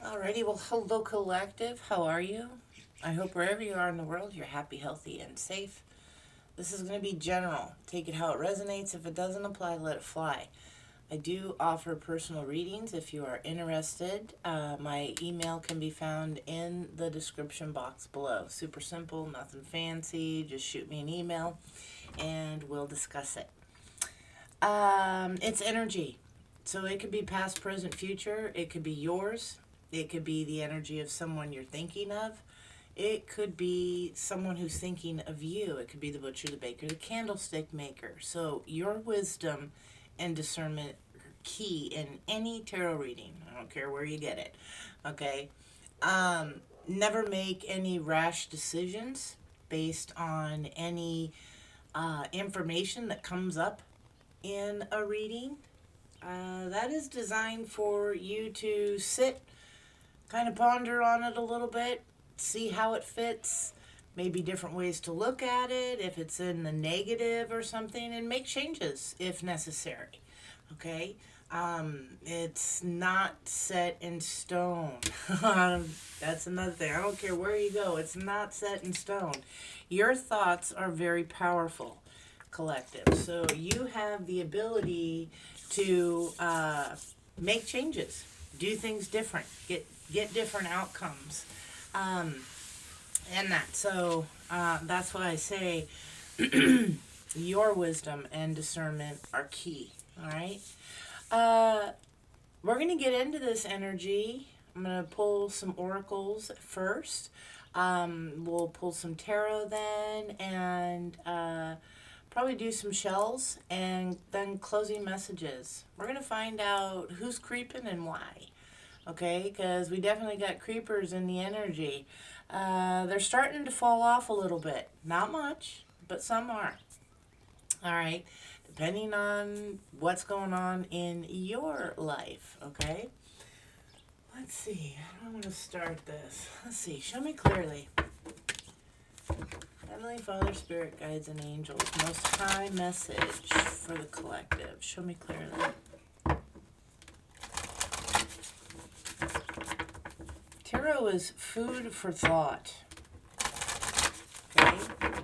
Alrighty, well, hello, collective. How are you? I hope wherever you are in the world, you're happy, healthy, and safe. This is going to be general. Take it how it resonates. If it doesn't apply, let it fly. I do offer personal readings if you are interested. My email can be found in the description box below. Super simple, nothing fancy. Just shoot me an email and we'll discuss it. It's energy. So it could be past, present, future. It could be yours. It could be the energy of someone you're thinking of. It could be someone who's thinking of you. It could be the butcher, the baker, the candlestick maker. So your wisdom and discernment are key in any tarot reading. I don't care where you get it. Okay? Never make any rash decisions based on any information that comes up in a reading. That is designed for you to sit, kind of ponder on it a little bit, see how it fits, maybe different ways to look at it, if it's in the negative or something, and make changes if necessary. Okay? It's not set in stone. That's another thing. I don't care where you go, it's not set in stone. Your thoughts are very powerful, collective. So you have the ability to make changes, do things different, get different outcomes, and that. So that's why I say your wisdom and discernment are key. All right. We're gonna get into this energy. I'm gonna pull some oracles first. We'll pull some tarot then, and probably do some shells, and then closing messages. We're gonna find out who's creeping and why. Okay, because we definitely got creepers in the energy. They're starting to fall off a little bit. Not much, but some are. All right, depending on what's going on in your life. Okay, let's see. How do I want to start this? Let's see. Show me clearly. Heavenly Father, Spirit, Guides, and Angels, Most High message for the collective. Show me clearly. Tarot is food for thought. Okay?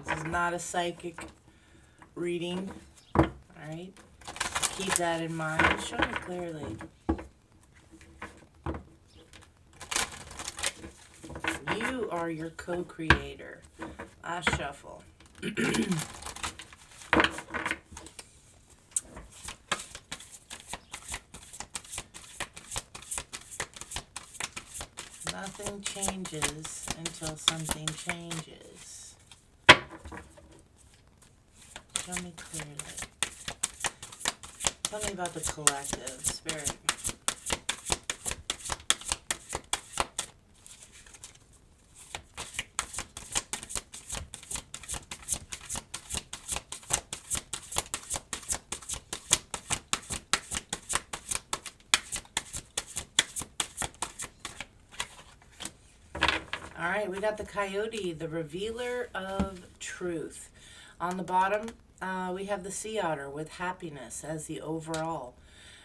This is not a psychic reading. Alright? Keep that in mind. Show me clearly. You are your co-creator. I shuffle. Nothing changes until something changes. Show me clearly. Tell me about the collective, Spirit. All right, we got the coyote, the revealer of truth. On the bottom, we have the sea otter with happiness as the overall.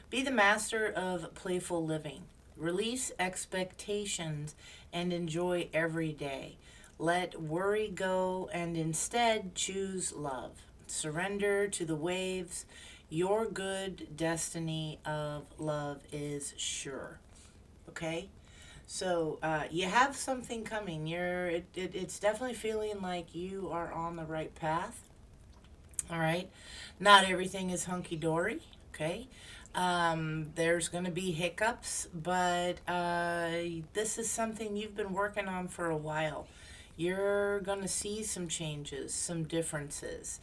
Be the master of playful living. Release expectations and enjoy every day. Let worry go and instead choose love. Surrender to the waves. Your good destiny of love is sure. Okay? So you have something coming. It's definitely feeling like you are on the right path. All right. Not everything is hunky dory. Okay. There's going to be hiccups, but this is something you've been working on for a while. You're going to see some changes, some differences.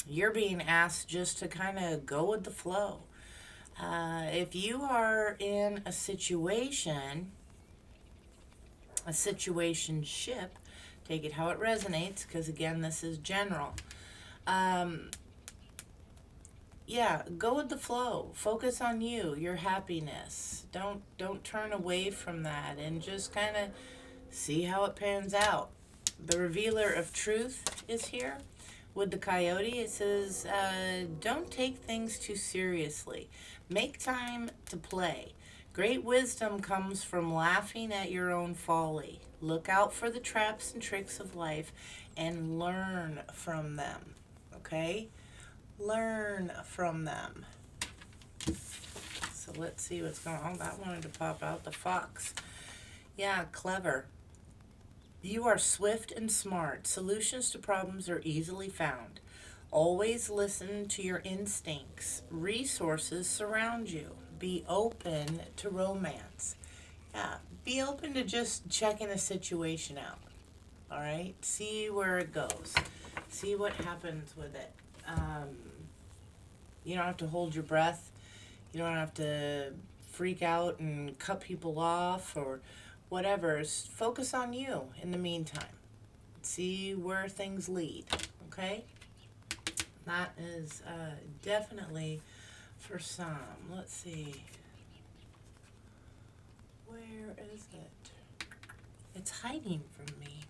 You're being asked just to kind of go with the flow. If you are in a situationship, take it how it resonates, because again, this is general. Yeah, go with the flow. Focus on you, your happiness. Don't turn away from that, and just kind of see how it pans out. The revealer of truth is here. With the coyote, it says, don't take things too seriously. Make time to play. Great wisdom comes from laughing at your own folly. Look out for the traps and tricks of life and learn from them. Okay? Learn from them. So let's see what's going on. That wanted to pop out. The fox. Yeah, clever. You are swift and smart. Solutions to problems are easily found. Always listen to your instincts. Resources surround you. Be open to romance. Yeah, be open to just checking a situation out. All right, see where it goes. See what happens with it. You don't have to hold your breath. You don't have to freak out and cut people off or whatever. Focus on you in the meantime. See where things lead. Okay? That is definitely for some. Let's see. Where is it? It's hiding from me.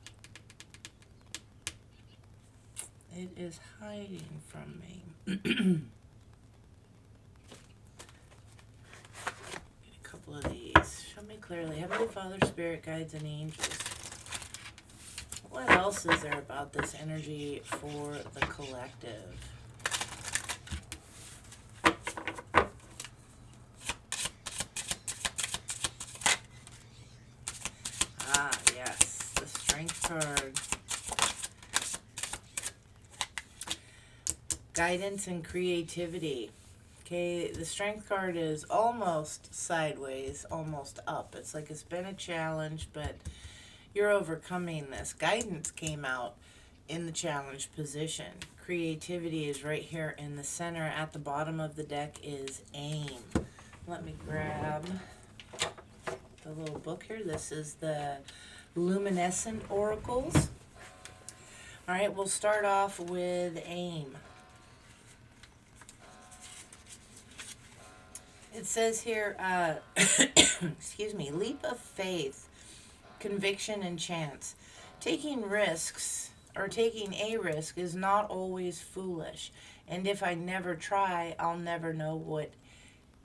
It is hiding from me. Get a couple of these. Show me clearly. Heavenly Father, Spirit, Guides, and Angels. What else is there about this energy for the collective? Ah, yes. The Strength card. Guidance and creativity. Okay, the Strength card is almost sideways, almost up. It's like it's been a challenge, but you're overcoming this. Guidance came out in the challenge position. Creativity is right here in the center. At the bottom of the deck is aim. Let me grab the little book here. This is the Luminescent Oracles. All right, we'll start off with aim. It says here, excuse me, leap of faith, conviction, and chance. Taking risks, or taking a risk, is not always foolish. And if I never try, I'll never know what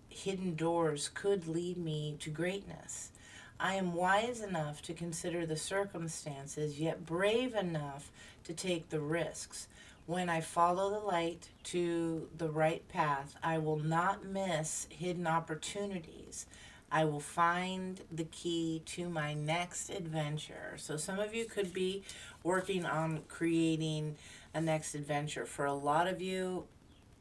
hidden doors could lead me to greatness. I am wise enough to consider the circumstances, yet brave enough to take the risks. When I follow the light to the right path, I will not miss hidden opportunities. I will find the key to my next adventure. So some of you could be working on creating a next adventure. For a lot of you,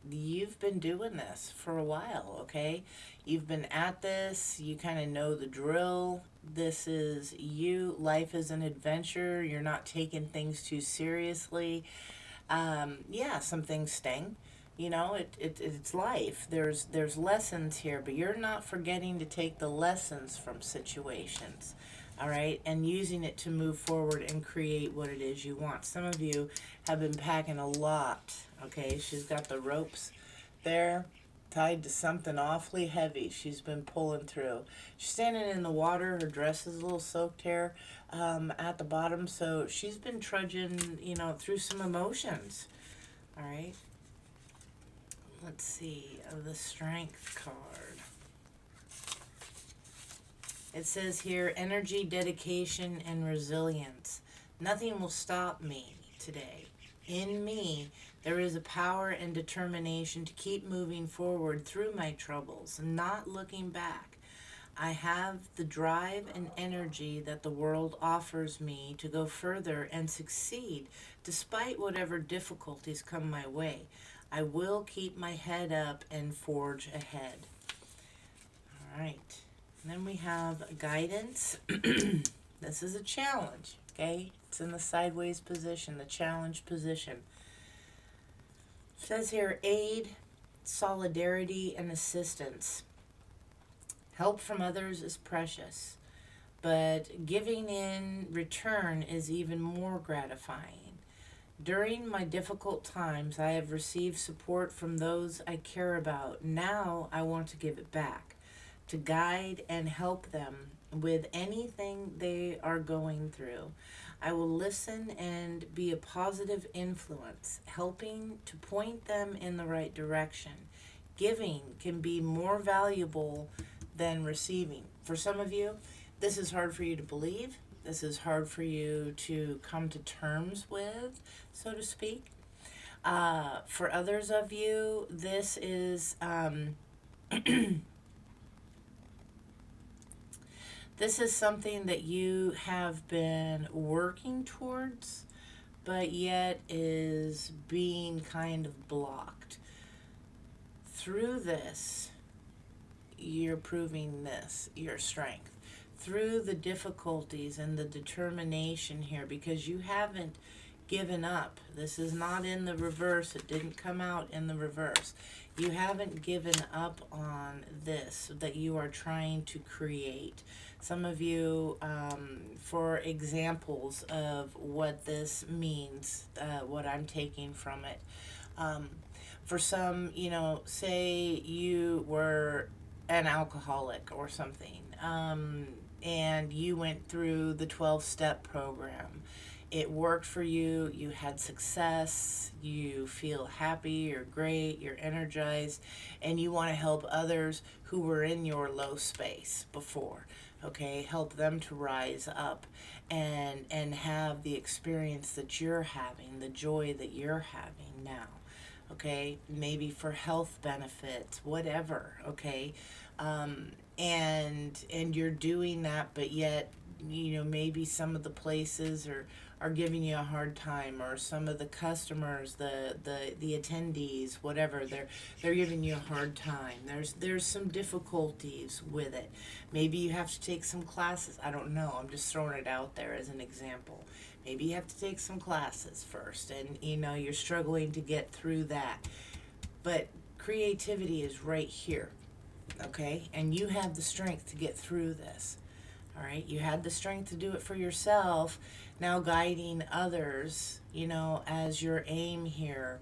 you've been doing this for a while, okay? You've been at this. You kind of know the drill. This is you. Life is an adventure. You're not taking things too seriously. Yeah, some things sting. You know, it's life. There's lessons here, but you're not forgetting to take the lessons from situations, all right, and using it to move forward and create what it is you want. Some of you have been packing a lot, okay? She's got the ropes there tied to something awfully heavy. She's been pulling through. She's standing in the water. Her dress is a little soaked here at the bottom, so she's been trudging, you know, through some emotions, all right? Let's see, the Strength card. It says here, energy, dedication, and resilience. Nothing will stop me today. In me, there is a power and determination to keep moving forward through my troubles, not looking back. I have the drive and energy that the world offers me to go further and succeed despite whatever difficulties come my way. I will keep my head up and forge ahead. All right. And then we have guidance. This is a challenge, okay? It's in the sideways position, the challenge position. It says here, aid, solidarity, and assistance. Help from others is precious, but giving in return is even more gratifying. During my difficult times, I have received support from those I care about. Now I want to give it back, to guide and help them with anything they are going through. I will listen and be a positive influence, helping to point them in the right direction. Giving can be more valuable than receiving. For some of you, this is hard for you to believe. This is hard for you to come to terms with, so to speak. For others of you, this is this is something that you have been working towards, but yet is being kind of blocked. Through this, you're proving this, your strength. Through the difficulties and the determination here, because you haven't given up. This is not in the reverse. It didn't come out in the reverse. You haven't given up on this that you are trying to create. Some of you, for examples of what this means, what I'm taking from it. For some, say you were an alcoholic or something, and you went through the 12-step program. It worked for you, you had success, you feel happy, you're great, you're energized, and you want to help others who were in your low space before, okay? Help them to rise up and have the experience that you're having, the joy that you're having now, okay? Maybe for health benefits, whatever, okay? And you're doing that, but yet, maybe some of the places are giving you a hard time, or some of the customers, the attendees, whatever, they're giving you a hard time. There's some difficulties with it. Maybe you have to take some classes. I don't know. I'm just throwing it out there as an example. Maybe you have to take some classes first, and you're struggling to get through that. But creativity is right here, okay? And you have the strength to get through this. All right, you had the strength to do it for yourself. Now guiding others, as your aim here,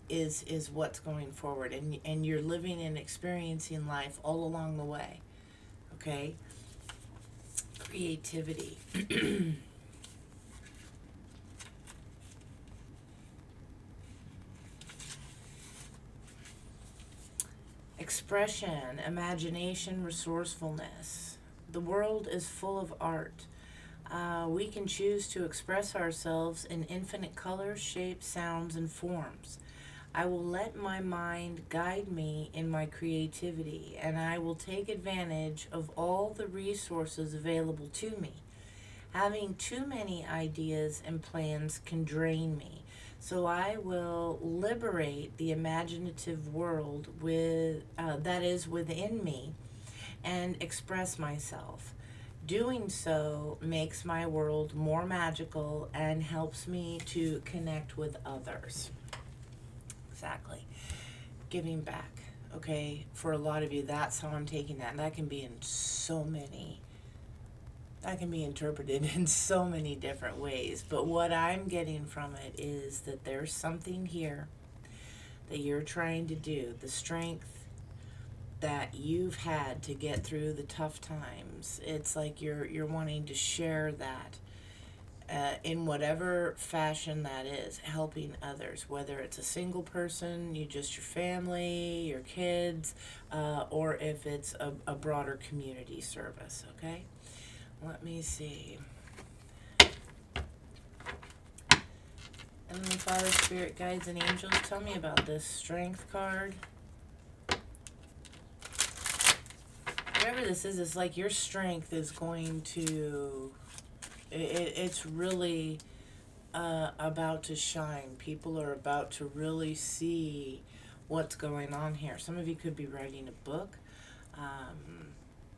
is what's going forward, and you're living and experiencing life all along the way. Okay, creativity. Expression, imagination, resourcefulness. The world is full of art. We can choose to express ourselves in infinite colors, shapes, sounds, and forms. I will let my mind guide me in my creativity, and I will take advantage of all the resources available to me. Having too many ideas and plans can drain me, so I will liberate the imaginative world that is within me and express myself. Doing so makes my world more magical and helps me to connect with others. Exactly. Giving back. Okay, for a lot of you, that's how I'm taking that. And that can be interpreted in so many different ways. But what I'm getting from it is that there's something here that you're trying to do, the strength that you've had to get through the tough times. It's like you're wanting to share that in whatever fashion that is, helping others, whether it's a single person, your family, your kids, or if it's a broader community service. Okay, let me see. Heavenly Father, Spirit, Guides, and Angels, tell me about this strength card. Whatever this is, it's like your strength is going to, it's really about to shine. People are about to really see what's going on here. Some of you could be writing a book.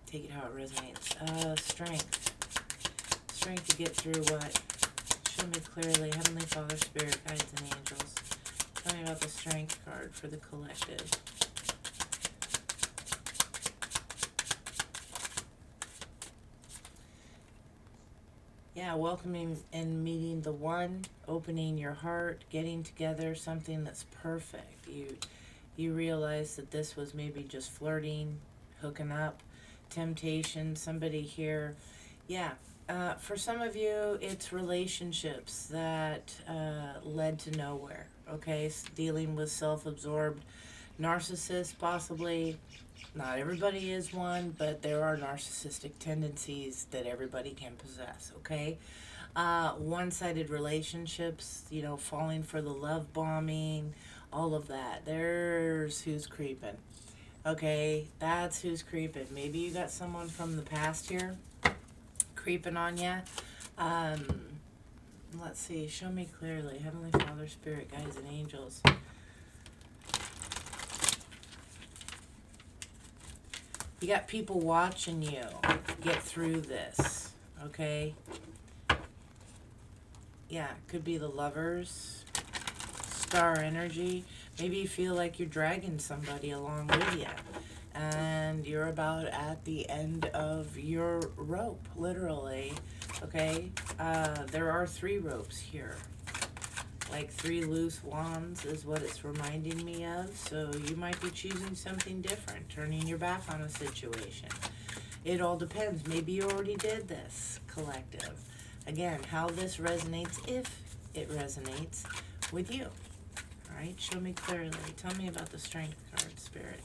Take it how it resonates. Strength. Strength to get through what? Show me clearly. Heavenly Father, Spirit, Guides, and Angels. Tell me about the strength card for the collective. Yeah, welcoming and meeting the one, opening your heart, getting together, something that's perfect. You realize that this was maybe just flirting, hooking up, temptation, somebody here. Yeah, for some of you, it's relationships that led to nowhere, okay? Dealing with self-absorbed Narcissist, possibly. Not everybody is one, but there are narcissistic tendencies that everybody can possess, okay? One-sided relationships, you know, falling for the love bombing, all of that. There's who's creeping. Okay, that's who's creeping. Maybe you got someone from the past here creeping on you. Um, let's see. Show me clearly. Heavenly Father, Spirit, Guides, and Angels. You got people watching you get through this. Okay? Yeah, could be the Lovers. Star energy. Maybe you feel like you're dragging somebody along with you. And you're about at the end of your rope, literally. Okay? There are 3 ropes here. Like 3 loose wands is what it's reminding me of. So you might be choosing something different, turning your back on a situation. It all depends. Maybe you already did this, collective. Again, how this resonates, if it resonates with you. All right, show me clearly. Tell me about the Strength card, Spirit.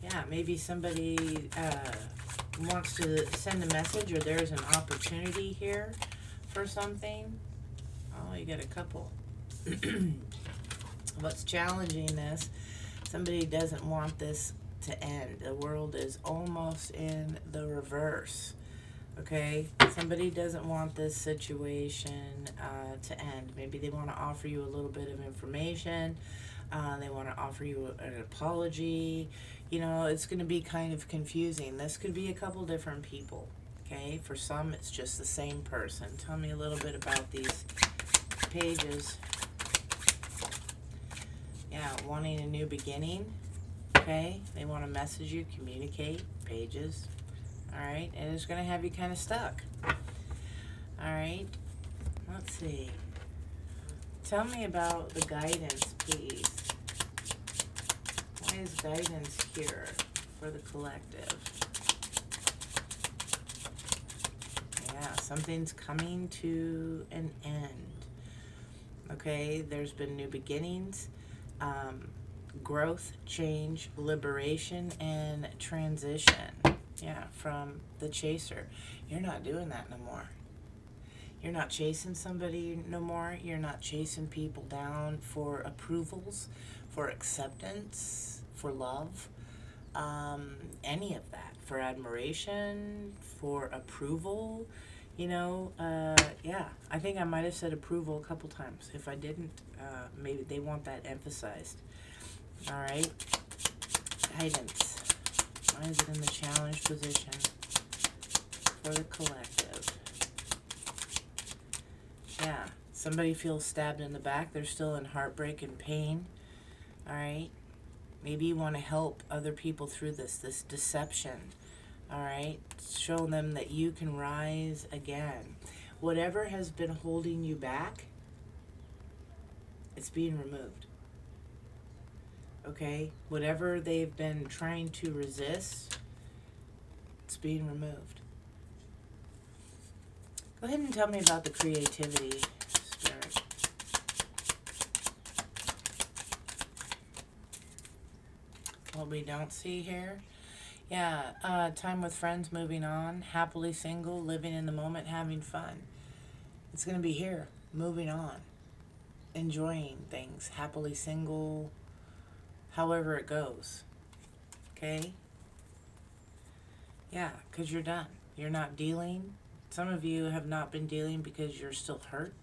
Yeah, maybe somebody wants to send a message, or there's an opportunity here for something. Oh, you got a couple. What's challenging this? Somebody doesn't want this to end. The world is almost in the reverse. Okay? Somebody doesn't want this situation to end. Maybe they want to offer you a little bit of information. They want to offer you an apology. You know, it's going to be kind of confusing. This could be a couple different people. Okay? For some, it's just the same person. Tell me a little bit about these pages. Yeah, wanting a new beginning. Okay? They want to message you, communicate. Pages. Alright? And it's going to have you kind of stuck. Alright? Let's see. Tell me about the guidance, please. Why is guidance here for the collective? Yeah, something's coming to an end. Okay, there's been new beginnings, growth, change, liberation, and transition. Yeah, from the chaser. You're not doing that no more. You're not chasing somebody no more. You're not chasing people down for approvals, for acceptance, for love, any of that. For admiration, for approval, you know, yeah. I think I might have said approval a couple times. If I didn't, maybe they want that emphasized. All right. Guidance. Why is it in the challenge position for the collective? Yeah, somebody feels stabbed in the back. They're still in heartbreak and pain. All right. Maybe you want to help other people through this deception. All right. Show them that you can rise again. Whatever has been holding you back, it's being removed. Okay? Whatever they've been trying to resist, it's being removed. Go ahead and tell me about the creativity, Spirit. What we don't see here. Yeah, time with friends, moving on. Happily single, living in the moment, having fun. It's going to be here, moving on. Enjoying things, happily single, however it goes. Okay? Yeah, because you're done. You're not dealing. Some of you have not been dealing because you're still hurt.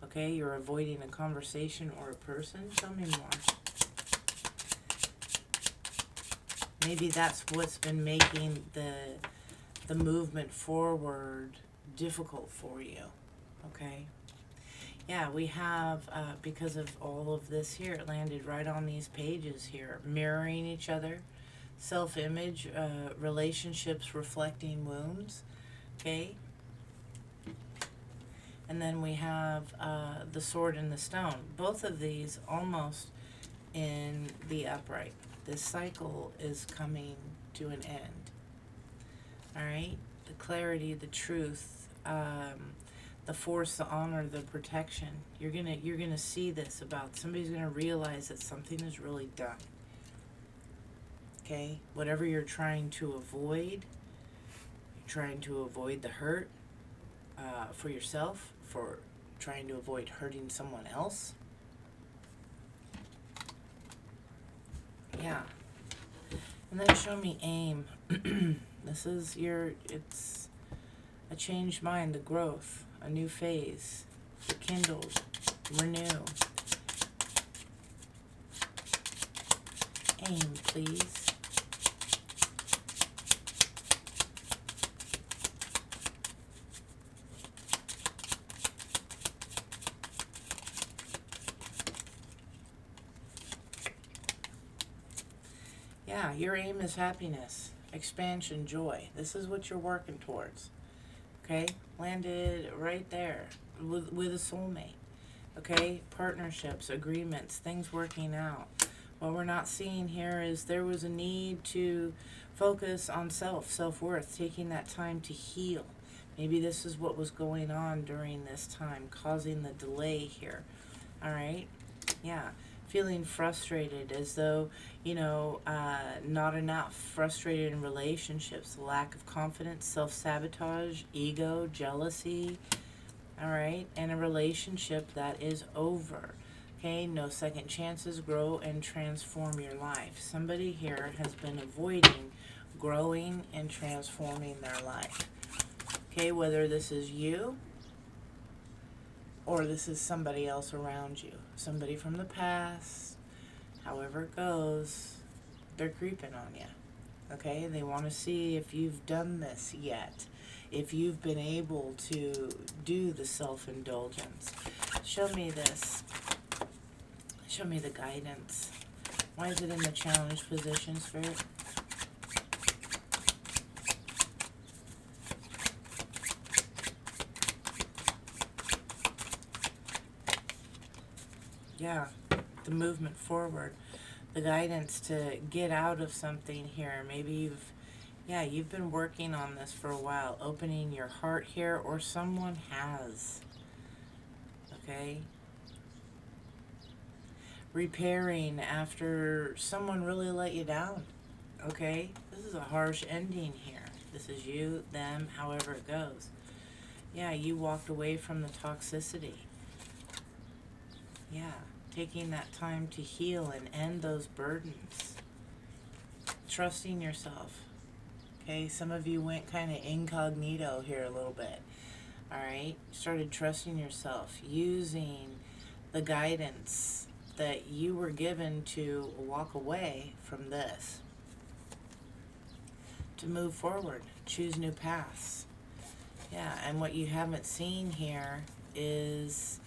Okay? You're avoiding a conversation or a person. Tell me more. Maybe that's what's been making the movement forward difficult for you. Okay? Yeah, we have, because of all of this here, it landed right on these pages here. Mirroring each other, self-image, relationships reflecting wounds, okay? And then we have the sword and the stone. Both of these almost in the upright. This cycle is coming to an end. All right? The clarity, the truth, the force, the honor, the protection. You're gonna see this about somebody's gonna realize that something is really done. Okay? Whatever you're trying to avoid, you're trying to avoid the hurt for yourself, for trying to avoid hurting someone else. Yeah. And then show me aim. This is it's a changed mind, the growth, a new phase, rekindle, renew. Aim, please. Yeah, your aim is happiness, expansion, joy. This is what you're working towards. Okay? Landed right there with a soulmate. Okay? Partnerships, agreements, things working out. What we're not seeing here is there was a need to focus on self-worth, taking that time to heal. Maybe this is what was going on during this time, causing the delay here. All right? Yeah. Feeling frustrated as though, not enough. Frustrated in relationships, lack of confidence, self-sabotage, ego, jealousy. All right? And a relationship that is over. Okay? No second chances. Grow and transform your life. Somebody here has been avoiding growing and transforming their life. Okay? Whether this is you or this is somebody else around you. Somebody from the past, however it goes, they're creeping on you. Okay? They want to see if you've done this yet. If you've been able to do the self-indulgence. Show me this. Show me the guidance. Why is it in the challenge position, Spirit? Yeah, the movement forward, the guidance to get out of something here. Maybe you've been working on this for a while, opening your heart here, or someone has. Okay? Repairing after someone really let you down. Okay? This is a harsh ending here. This is you, them, however it goes. Yeah, you walked away from the toxicity. Yeah, taking that time to heal and end those burdens. Trusting yourself. Okay, some of you went kind of incognito here a little bit. All right, started trusting yourself, using the guidance that you were given to walk away from this, to move forward, choose new paths. Yeah, and what you haven't seen here is,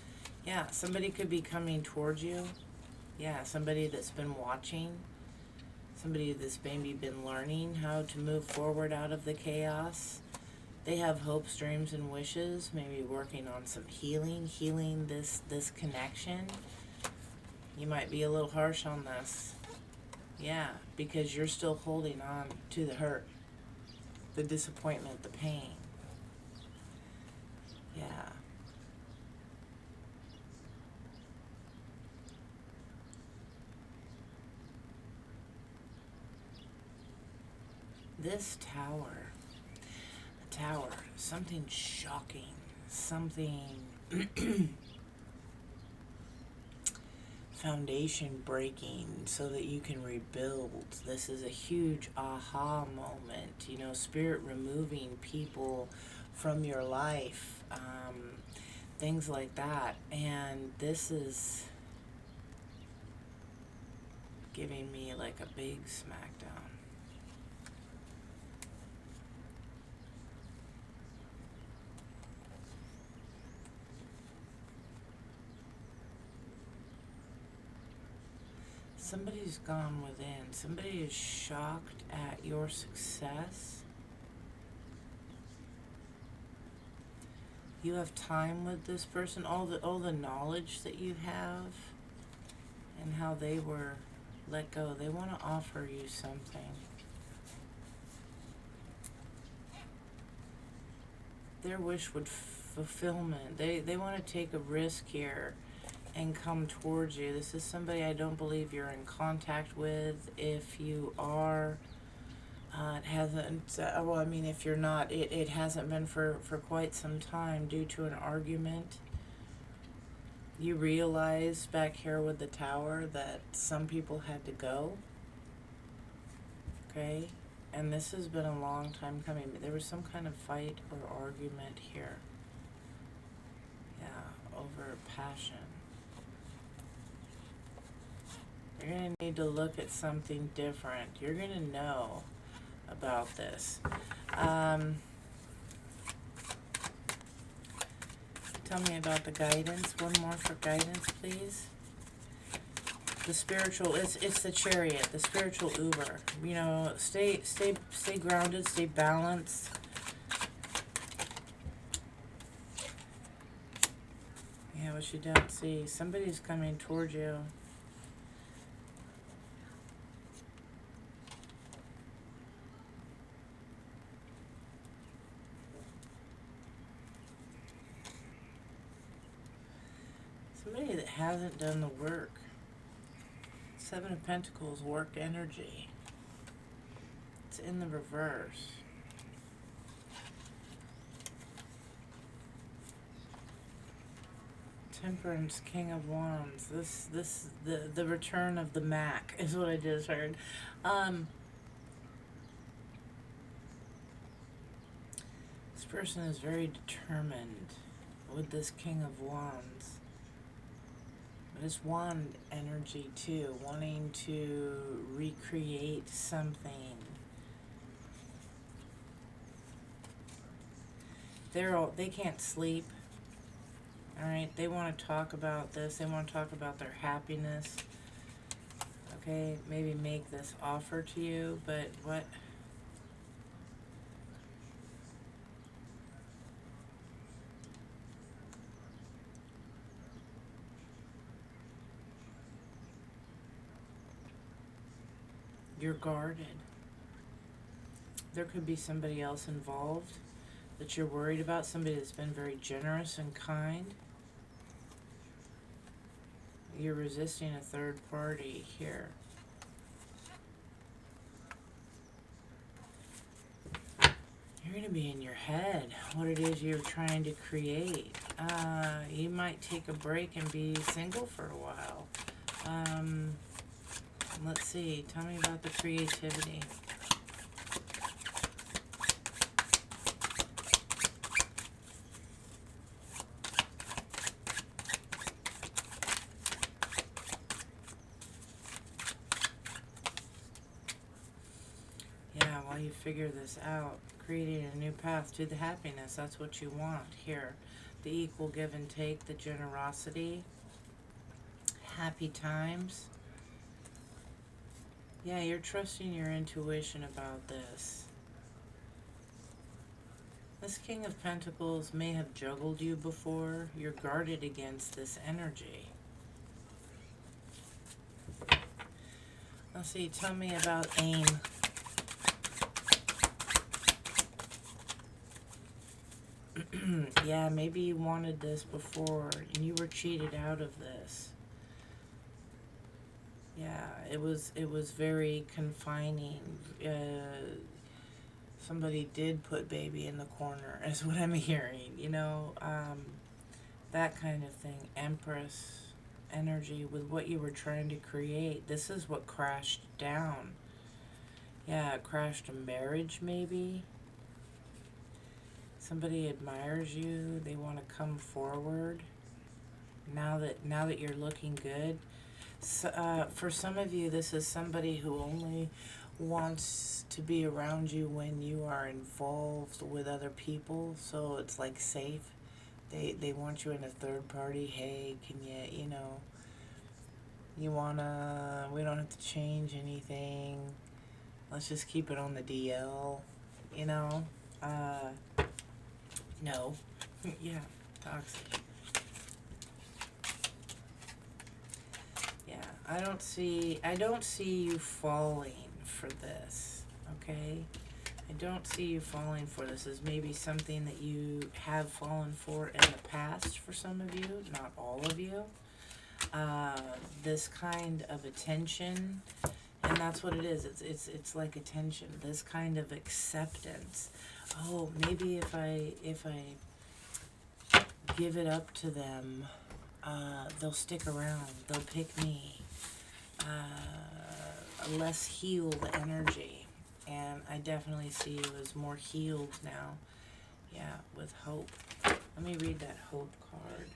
yeah, somebody could be coming towards you. Yeah, somebody that's been watching. Somebody that's maybe been learning how to move forward out of the chaos. They have hopes, dreams, and wishes. Maybe working on some healing this connection. You might be a little harsh on this. Yeah, because you're still holding on to the hurt, the disappointment, the pain. Yeah. This tower, something shocking, something foundation breaking so that you can rebuild. This is a huge aha moment, spirit removing people from your life, things like that. And this is giving me like a big smackdown. Somebody's gone within. Somebody is shocked at your success. You have time with this person, all the knowledge that you have, and how they were let go. They want to offer you something. Their wish would fulfillment. They want to take a risk here and come towards you. This is somebody I don't believe you're in contact with. If you are, it hasn't, well, I mean, if you're not, it hasn't been for quite some time due to an argument. You realize back here with the Tower that some people had to go. Okay? And this has been a long time coming. There was some kind of fight or argument here. Yeah, over passion. You're going to need to look at something different. You're going to know about this. Tell me about the guidance. One more for guidance, please. The spiritual, it's the Chariot, the spiritual Uber. You know, stay grounded, stay balanced. Yeah, what you don't see. Somebody's coming towards you. Somebody that hasn't done the work. Seven of Pentacles, work energy. It's in the reverse. Temperance, King of Wands. The return of the Mac is what I just heard. This person is very determined with this King of Wands. But it's wand energy too, wanting to recreate something. They can't sleep. Alright, they want to talk about this. They want to talk about their happiness. Okay, maybe make this offer to you, but what? You're guarded. There could be somebody else involved that you're worried about, somebody that's been very generous and kind. You're resisting a third party here. You're going to be in your head what it is you're trying to create. You might take a break and be single for a while. Let's see. Tell me about the creativity. Yeah, while you figure this out, creating a new path to the happiness, that's what you want here. The equal give and take, the generosity, happy times. Yeah, you're trusting your intuition about this. This King of Pentacles may have juggled you before. You're guarded against this energy. Let's see, tell me about aim. Yeah, maybe you wanted this before and you were cheated out of this. Yeah, it was very confining. Somebody did put baby in the corner, is what I'm hearing. You know, that kind of thing. Empress energy with what you were trying to create. This is what crashed down. Yeah, it crashed a marriage maybe. Somebody admires you. They want to come forward. Now that you're looking good. So, for some of you, this is somebody who only wants to be around you when you are involved with other people. So it's like safe. They want you in a third party. Hey, can you know, you wanna? We don't have to change anything. Let's just keep it on the DL. You know. No. Yeah, toxic. Yeah, I don't see you falling for this, okay? I don't see you falling for this. This is maybe something that you have fallen for in the past for some of you, not all of you. This kind of attention, and that's what it is. It's like attention. This kind of acceptance. Oh, maybe if I give it up to them, they'll stick around. They'll pick me. A less healed energy, and I definitely see you as more healed now. Yeah, with hope. Let me read that hope card.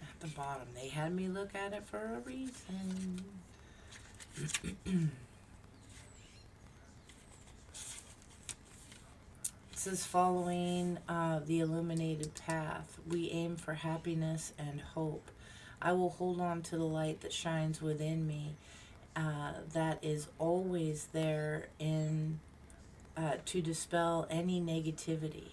At the bottom, they had me look at it for a reason. This is following the illuminated path. We aim for happiness and hope. I will hold on to the light that shines within me, that is always there to dispel any negativity.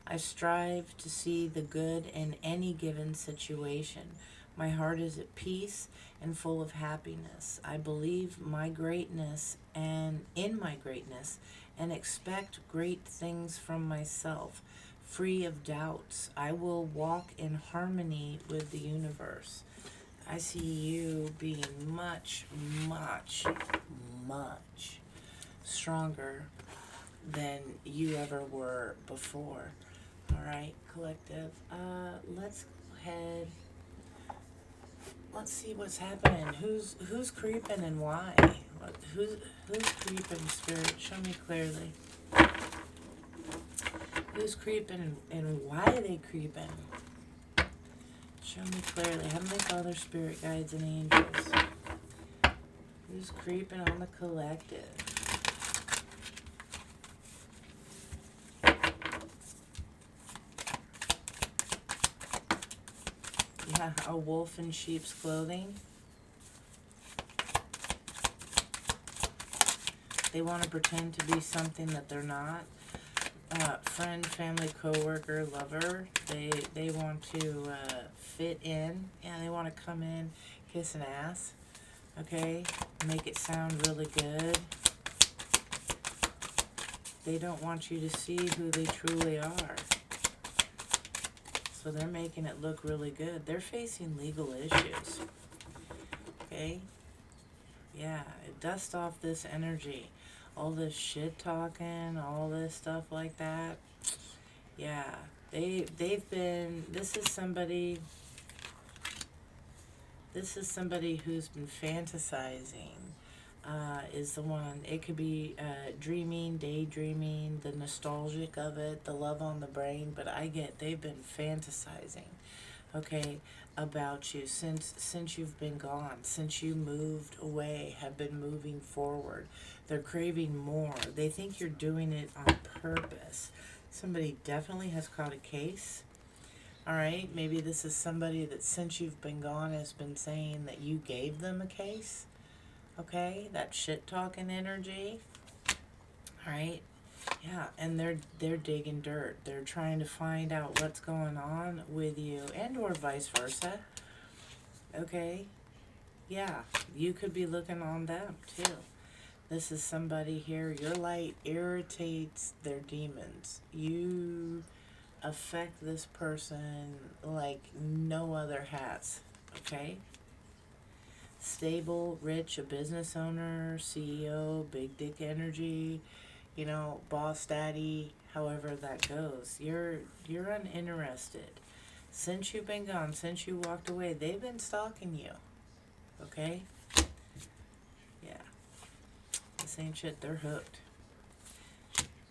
I strive to see the good in any given situation. My heart is at peace and full of happiness. I believe my greatness and in my greatness and expect great things from myself, free of doubts. I will walk in harmony with the universe. I see you being much, much, much stronger than you ever were before. All right, collective. Let's go ahead. Let's see what's happening. Who's creeping and why? Who's creeping, Spirit? Show me clearly. Who's creeping and why are they creeping? Show me clearly. Heavenly Father, Spirit Guides, and Angels. Who's creeping on the collective? Yeah, a wolf in sheep's clothing. They want to pretend to be something that they're not. Friend, family, coworker, lover. They want to fit in. Yeah, they want to come in, kiss an ass. Okay, make it sound really good. They don't want you to see who they truly are. So they're making it look really good. They're facing legal issues. Okay? Yeah, dust off this energy. All this shit talking, all this stuff like that. Yeah, they've been, this is somebody who's been fantasizing, is the one. It could be dreaming, daydreaming, the nostalgic of it, the love on the brain, but they've been fantasizing, okay, about you since you've been gone, since you moved away, have been moving forward. They're craving more. They think you're doing it on purpose. Somebody definitely has caught a case. All right, maybe this is somebody that since you've been gone has been saying that you gave them a case. Okay, that shit talking energy. All right, yeah, and they're digging dirt. They're trying to find out what's going on with you, and or vice versa. Okay, yeah, you could be looking on them too. This is somebody here. Your light irritates their demons. You affect this person like no other has. Okay. Stable, rich, a business owner, CEO, big dick energy, boss daddy, however that goes. You're uninterested. Since you've been gone, since you walked away, they've been stalking you. Okay? Yeah. This ain't shit, they're hooked.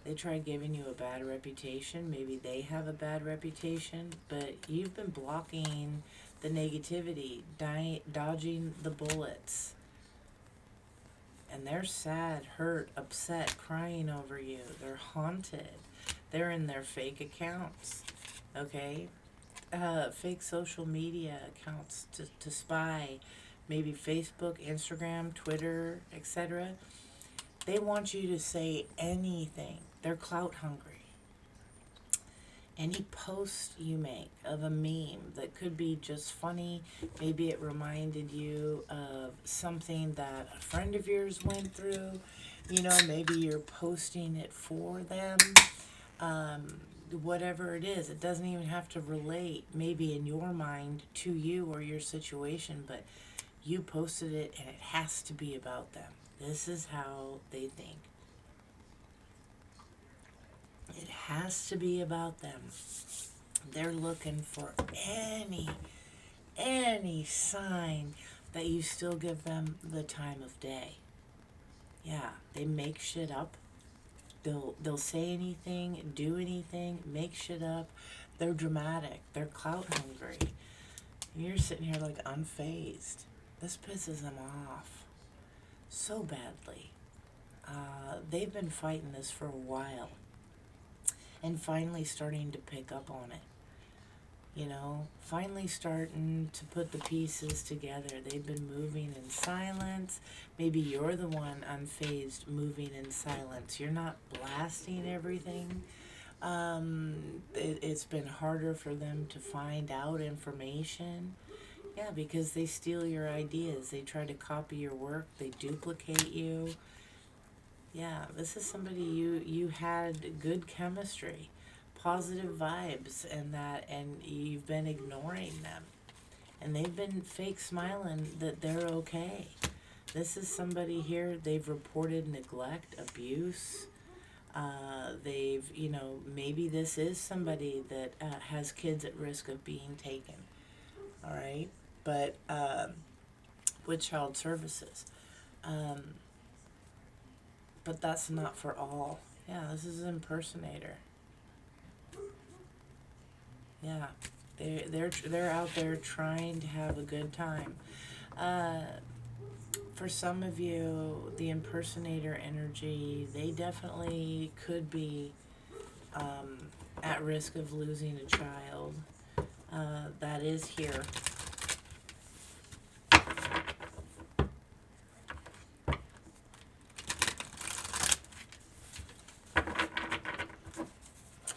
They tried giving you a bad reputation. Maybe they have a bad reputation, but you've been blocking the negativity, dodging the bullets. And they're sad, hurt, upset, crying over you. They're haunted. They're in their fake accounts, okay? Fake social media accounts to spy. Maybe Facebook, Instagram, Twitter, etc. They want you to say anything. They're clout hungry. Any post you make of a meme that could be just funny, maybe it reminded you of something that a friend of yours went through, maybe you're posting it for them, whatever it is, it doesn't even have to relate, maybe in your mind, to you or your situation, but you posted it and it has to be about them. This is how they think. It has to be about them. They're looking for any sign that you still give them the time of day. Yeah, they make shit up. They'll say anything, do anything, make shit up. They're dramatic. They're clout hungry. You're sitting here like unfazed. This pisses them off so badly. They've been fighting this for a while and finally starting to pick up on it. Finally starting to put the pieces together. They've been moving in silence. Maybe you're the one unfazed moving in silence. You're not blasting everything. It's been harder for them to find out information. Yeah, because they steal your ideas. They try to copy your work. They duplicate you. Yeah, this is somebody you had good chemistry, positive vibes, and you've been ignoring them. And they've been fake smiling that they're okay. This is somebody here, they've reported neglect, abuse. Maybe this is somebody that has kids at risk of being taken. All right? But with child services. But that's not for all. Yeah, this is an impersonator. Yeah, they're out there trying to have a good time. For some of you, the impersonator energy, they definitely could be at risk of losing a child. That is here.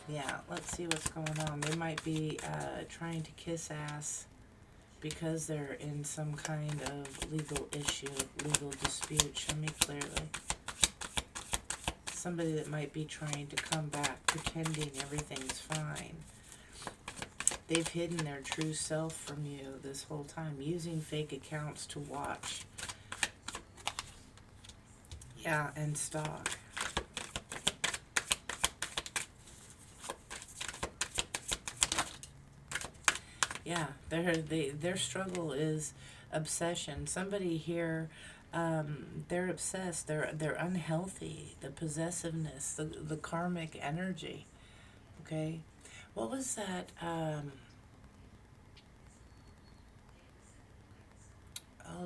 Yeah, let's see what's going on. They might be trying to kiss ass because they're in some kind of legal issue, legal dispute. Show me clearly. Somebody that might be trying to come back, pretending everything's fine. They've hidden their true self from you this whole time, using fake accounts to watch. Yeah, and stalk. Yeah, their struggle is obsession. Somebody here, they're obsessed. They're unhealthy. The possessiveness, the karmic energy. Okay, what was that? Oh,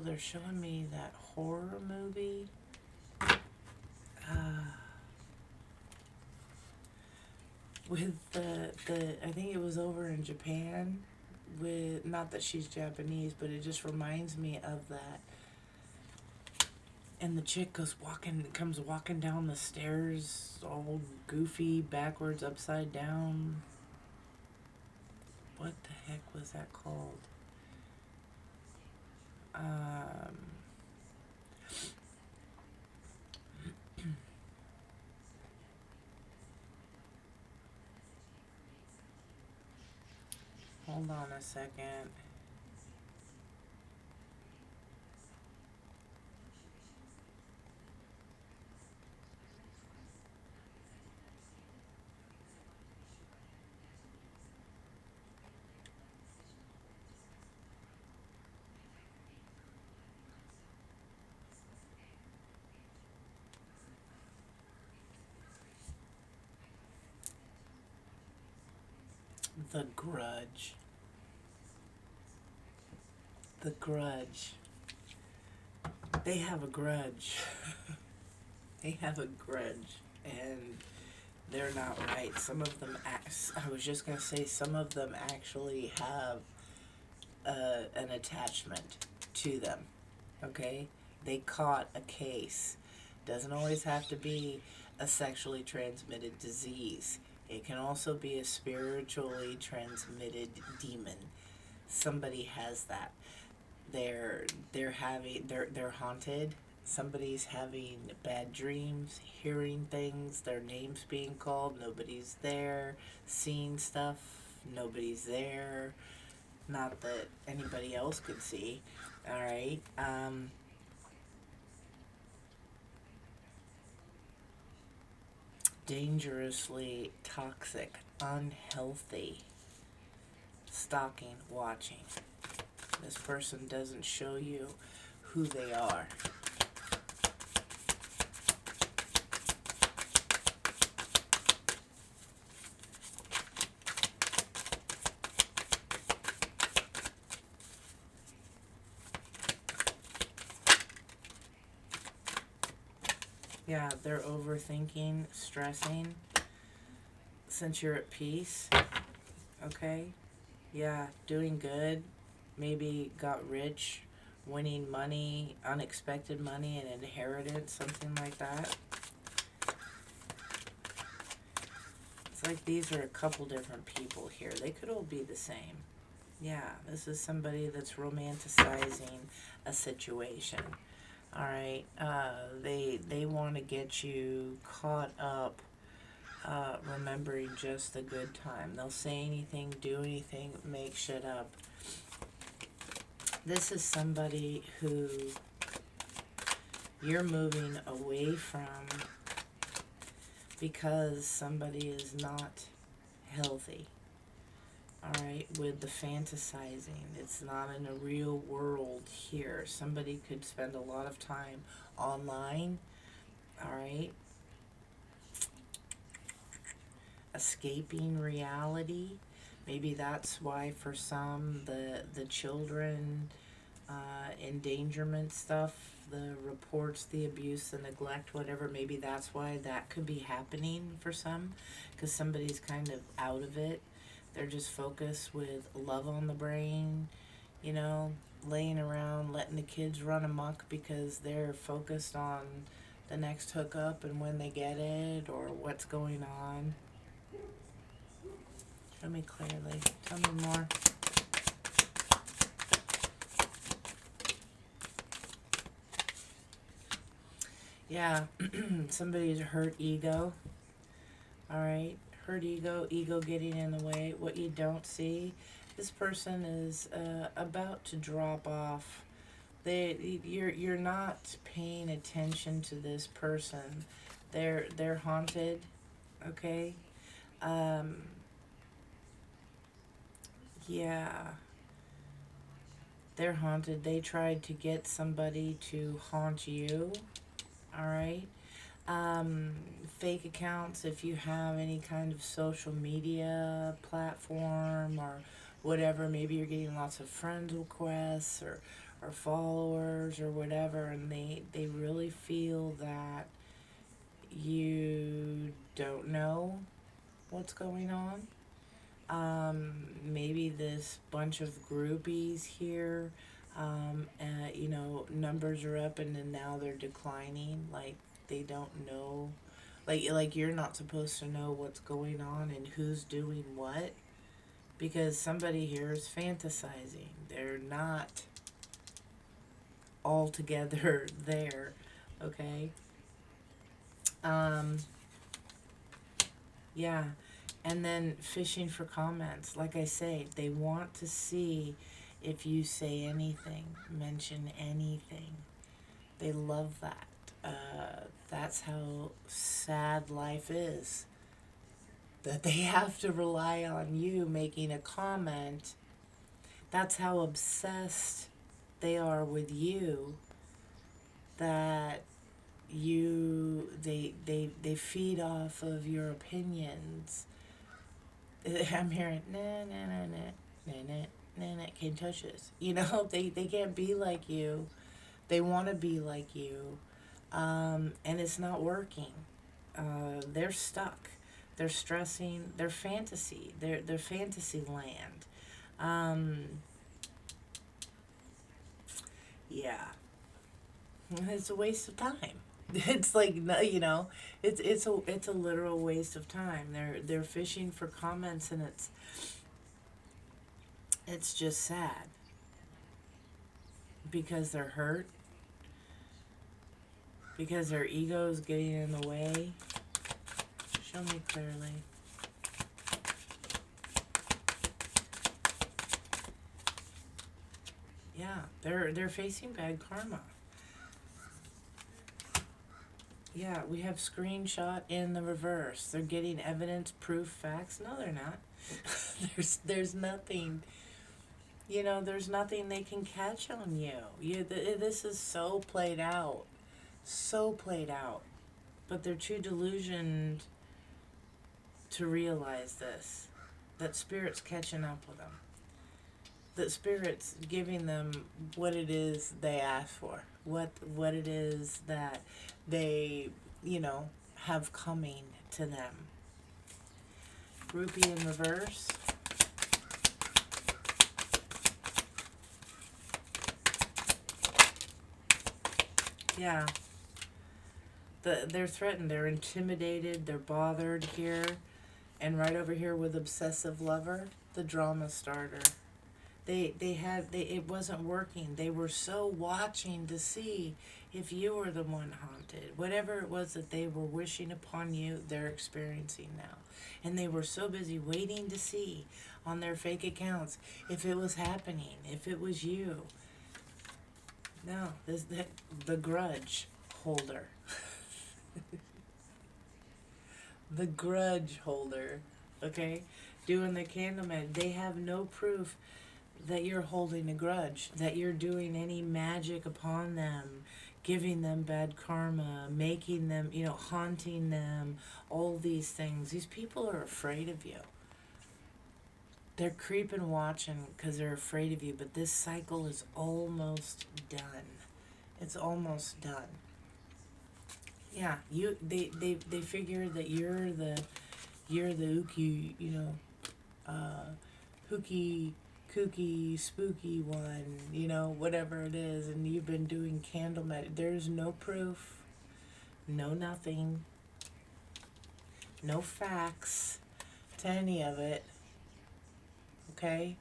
they're showing me that horror movie. With the I think it was over in Japan. With, not that she's Japanese, but it just reminds me of that. And the chick comes walking down the stairs, all goofy, backwards, upside down. What the heck was that called? Hold on a second. The Grudge. The Grudge. They have a grudge. They have a grudge, and they're not right. Some of them, I was just going to say, some of them actually have an attachment to them. Okay? They caught a case. Doesn't always have to be a sexually transmitted disease. It can also be a spiritually transmitted demon. Somebody has that. They're haunted. Somebody's having bad dreams, hearing things, their names being called, nobody's there, seeing stuff, nobody's there. Not that anybody else could see. All right. Dangerously toxic, unhealthy, stalking, watching. This person doesn't show you who they are. Yeah, they're overthinking, stressing. Since you're at peace, okay? Yeah, doing good. Maybe got rich, winning money, unexpected money, an inheritance, something like that. It's like these are a couple different people here. They could all be the same. Yeah, this is somebody that's romanticizing a situation. All right, they want to get you caught up, remembering just the good time. They'll say anything, do anything, make shit up. This is somebody who you're moving away from because somebody is not healthy. All right, with the fantasizing, it's not in a real world here. Somebody could spend a lot of time online. All right, escaping reality. Maybe that's why for some the children endangerment stuff, the reports, the abuse, the neglect, whatever, maybe that's why that could be happening for some, because somebody's kind of out of it. They're just focused with love on the brain, you know, laying around letting the kids run amok because they're focused on the next hookup and when they get it or what's going on. Show me clearly. Tell me more. Yeah, somebody's hurt ego. All right, hurt ego, ego getting in the way. What you don't see, this person is about to drop off. You're not paying attention to this person. They're haunted. Okay. Um, yeah, they're haunted. They tried to get somebody to haunt you. All right. um, Fake accounts, if you have any kind of social media platform or whatever, maybe you're getting lots of friend requests or followers or whatever, and they really feel that you don't know what's going on. Maybe this bunch of groupies here, numbers are up and then now they're declining. Like they don't know, like you're not supposed to know what's going on and who's doing what because somebody here is fantasizing. They're not all together there. Okay. Um, yeah. And then fishing for comments. Like I say, they want to see if you say anything, mention anything. They love that. That's how sad life is. That they have to rely on you making a comment. That's how obsessed they are with you. That they feed off of your opinions. I'm hearing nah nah nah nah nah nah nah nah can't touch this. They can't be like you. They want to be like you, and it's not working. They're stuck. They're stressing. They're fantasy. They're fantasy land. Um, yeah, it's a waste of time. It's like, you know, it's a literal waste of time. They're fishing for comments, and it's just sad because they're hurt, because their ego is getting in the way. Show me clearly. Yeah, they're facing bad karma. Yeah, we have screenshot in the reverse. They're getting evidence, proof, facts. No, they're not. There's nothing. You know, there's nothing they can catch on you. This is so played out, so played out. But they're too delusioned to realize this. That spirit's catching up with them. That spirit's giving them what it is they asked for. What it is that they, you know, have coming to them. Rupee in reverse. Yeah. They're threatened. They're intimidated. They're bothered here. And right over here with obsessive lover, the drama starter. It wasn't working. They were so watching to see if you were the one haunted. Whatever it was that they were wishing upon you, they're experiencing now. And they were so busy waiting to see on their fake accounts if it was happening, if it was you. No, the grudge holder. The grudge holder. Okay? Doing the candleman. They have no proof that you're holding a grudge, that you're doing any magic upon them, giving them bad karma, making them, you know, haunting them, all these things. These people are afraid of you. They're creeping, watching because they're afraid of you, but this cycle is almost done. It's almost done. Yeah, they figure that you're the ookie, you know, hooky, kooky, spooky one, you know, whatever it is, and you've been doing candle magic. There's no proof, no nothing, no facts to any of it, okay?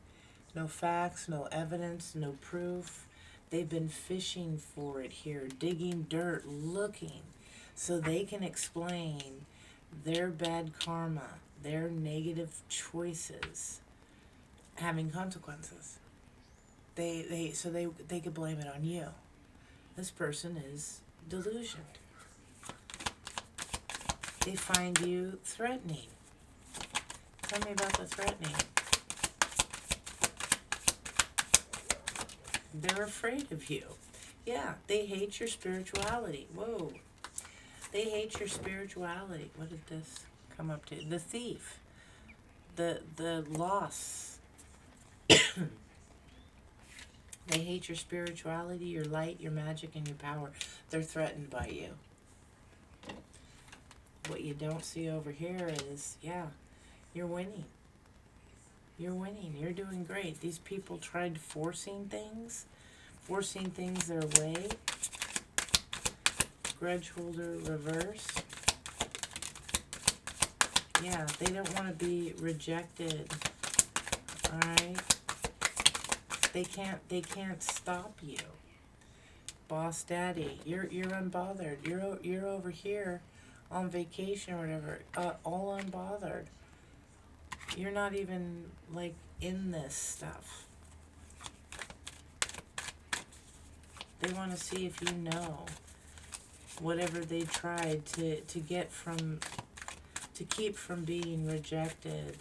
No facts, no evidence, no proof. They've been fishing for it here, digging dirt, looking, so they can explain their bad karma, their negative choices having consequences. They could blame it on you. This person is delusioned. They find you threatening. Tell me about the threatening. They're afraid of you. Yeah, they hate your spirituality. Whoa. They hate your spirituality. What did this come up to? The thief. The loss. They hate your spirituality, your light, your magic, and your power. They're threatened by you. What you don't see over here is, yeah, you're winning. You're winning. You're doing great. These people tried forcing things their way. Grudge holder reverse. Yeah, they don't want to be rejected. Alright? They can't stop you. Boss daddy, you're unbothered. You're over here on vacation or whatever, all unbothered. You're not even like in this stuff. They want to see if you know whatever they tried to keep from being rejected.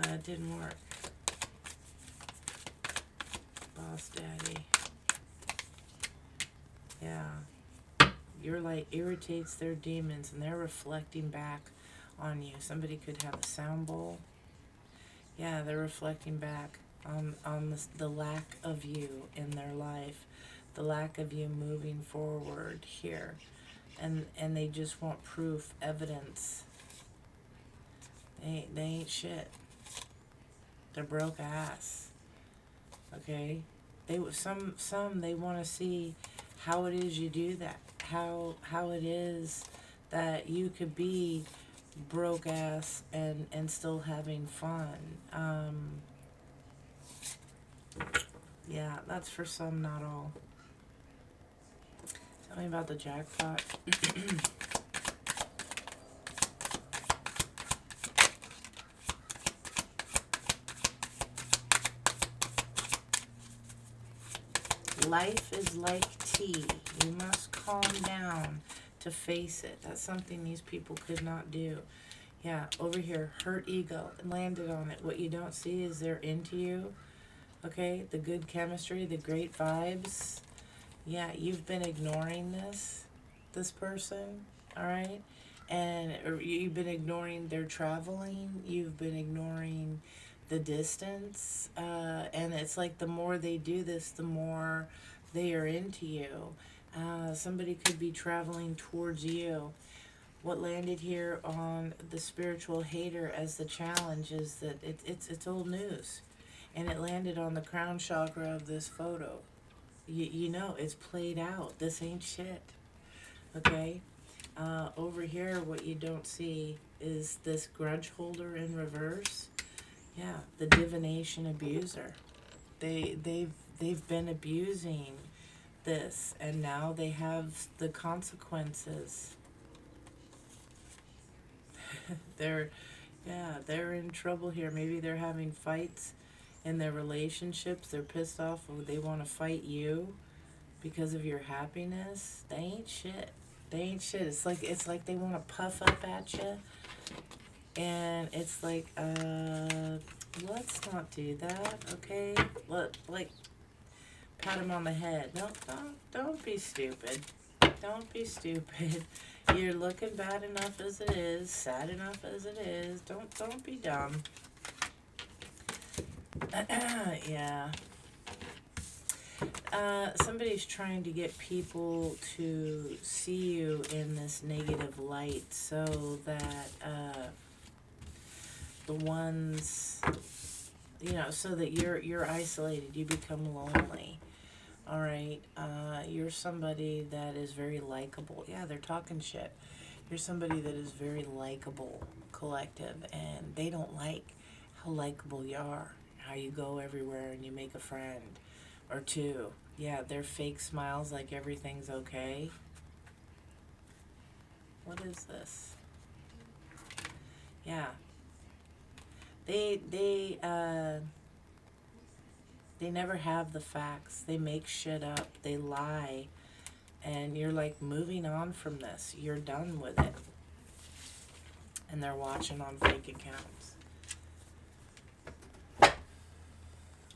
It didn't work. Boss daddy. Yeah. Your light irritates their demons, and they're reflecting back on you. Somebody could have a sound bowl. Yeah, they're reflecting back on the lack of you in their life, the lack of you moving forward here, and they just want proof, evidence. They ain't shit. They're broke ass. Okay, they want to see how it is you do that, how it is that you could be broke ass and still having fun. Yeah, that's for some, not all. Tell me about the jackpot. Life is like tea. You must calm down to face it. That's something these people could not do. Yeah, over here, hurt ego, landed on it. What you don't see is they're into you. Okay, the good chemistry, the great vibes. Yeah, you've been ignoring this person, all right? And you've been ignoring their traveling. You've been ignoring the distance. And it's like the more they do this, the more they are into you. Somebody could be traveling towards you. What landed here on the spiritual hater as the challenge is that it's old news. And it landed on the crown chakra of this photo. You know, it's played out. This ain't shit. Okay? Over here, what you don't see is this grudge holder in reverse. Yeah, the divination abuser. They've been abusing this, and now they have the consequences. they're in trouble here. Maybe they're having fights in their relationships. They're pissed off, or they want to fight you because of your happiness. They ain't shit. They ain't shit. It's like they want to puff up at you, and it's like, let's not do that, okay? Like, pat him on the head. No, don't be stupid. Don't be stupid. You're looking bad enough as it is, sad enough as it is. Don't be dumb. Yeah. Somebody's trying to get people to see you in this negative light so that the ones, so that you're isolated, you become lonely. All right, you're somebody that is very likable. Yeah, they're talking shit. You're somebody that is very likable, collective, and they don't like how likable you are, how you go everywhere and you make a friend or two. Yeah, they're fake smiles like everything's okay. What is this? Yeah. They never have the facts. They make shit up. They lie. And you're like moving on from this. You're done with it. And they're watching on fake accounts.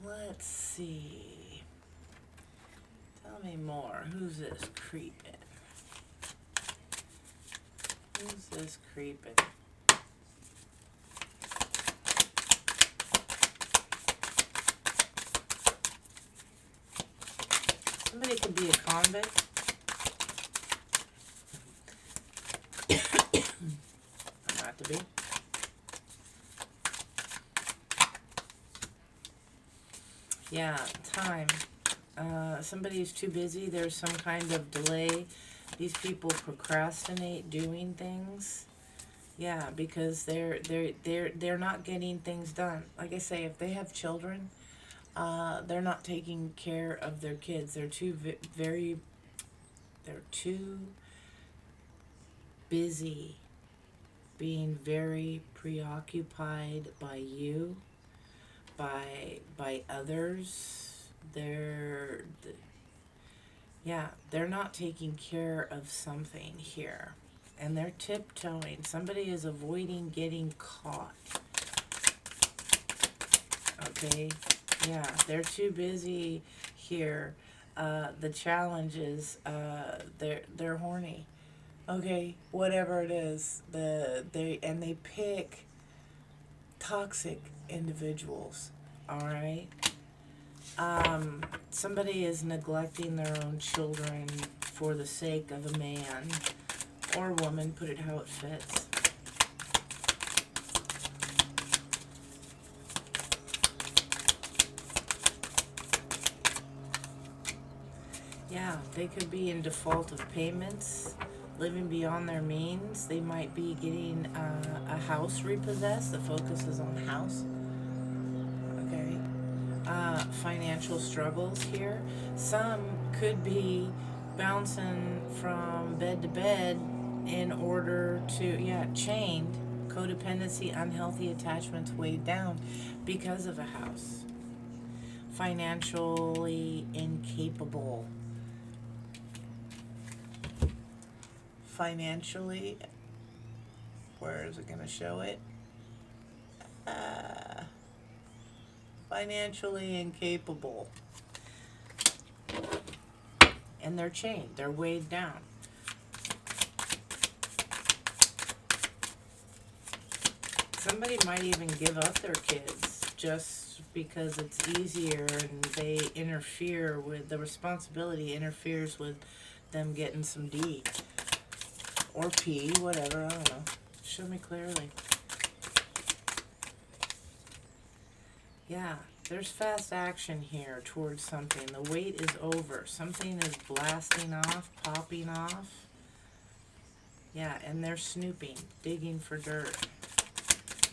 Let's see. Tell me more. Who's this creeping? Who's this creeping? Somebody could be a convict. Not to be. Yeah, time. Somebody's too busy. There's some kind of delay. These people procrastinate doing things. Yeah, because they're not getting things done. Like I say, if they have children, they're not taking care of their kids. They're too busy being very preoccupied by you, by others. They're not taking care of something here, and they're tiptoeing. Somebody is avoiding getting caught. Okay, yeah, they're too busy here. The challenge is they're horny. Okay, whatever it is, they pick toxic individuals. All right. Somebody is neglecting their own children for the sake of a man or woman. Put it how it fits. Yeah, they could be in default of payments, living beyond their means. They might be getting a house repossessed. The focus is on the house. Okay. Financial struggles here. Some could be bouncing from bed to bed in order to, yeah, chained, codependency, unhealthy attachments weighed down because of a house. Financially incapable. Financially, where is it going to show it? Uh, Financially incapable. And they're chained, they're weighed down. Somebody might even give up their kids just because it's easier, and they interfere with the responsibility, interferes with them getting some D or P, whatever, I don't know. Show me clearly. Yeah, there's fast action here towards something. The wait is over. Something is blasting off, popping off. Yeah, and they're snooping, digging for dirt,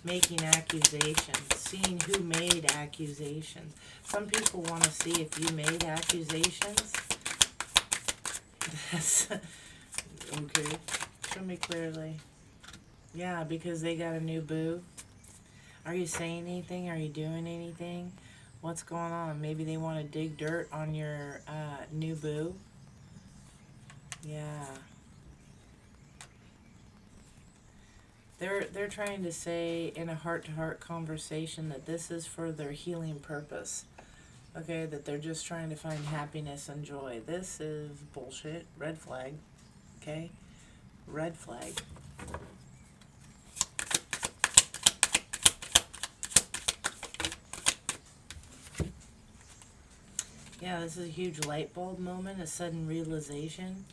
making accusations, seeing who made accusations. Some people want to see if you made accusations. That's okay. Show me clearly. Yeah, because they got a new boo. Are you saying anything? Are you doing anything? What's going on? Maybe they want to dig dirt on your new boo. Yeah. They're trying to say in a heart-to-heart conversation that this is for their healing purpose. Okay, that they're just trying to find happiness and joy. This is bullshit. Red flag. Okay? Red flag. Yeah, this is a huge light bulb moment, a sudden realization,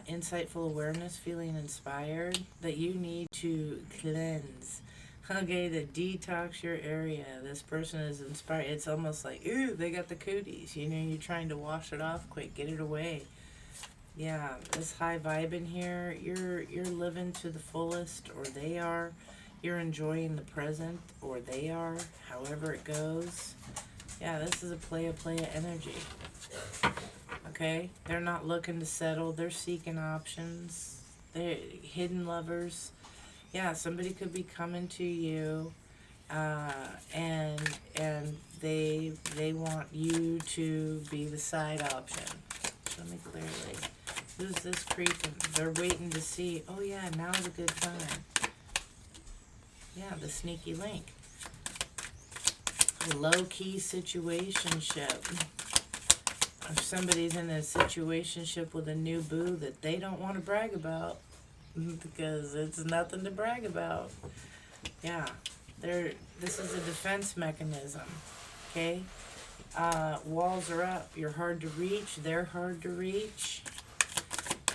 insightful awareness, feeling inspired that you need to cleanse. Okay, to detox your area. This person is inspired. It's almost like, ooh, they got the cooties. You know, you're trying to wash it off quick, get it away. Yeah, this high vibe in here, you're living to the fullest, or they are. You're enjoying the present, or they are, however it goes. Yeah, this is a playa energy. Okay? They're not looking to settle. They're seeking options. They're hidden lovers. Yeah, somebody could be coming to you, and they want you to be the side option. Show me clearly. Who's this creeping? They're waiting to see, oh yeah, now's a good time. Yeah, the sneaky link. A low-key situationship. If somebody's in a situationship with a new boo that they don't want to brag about, because it's nothing to brag about. Yeah, this is a defense mechanism. Okay, walls are up. You're hard to reach. They're hard to reach.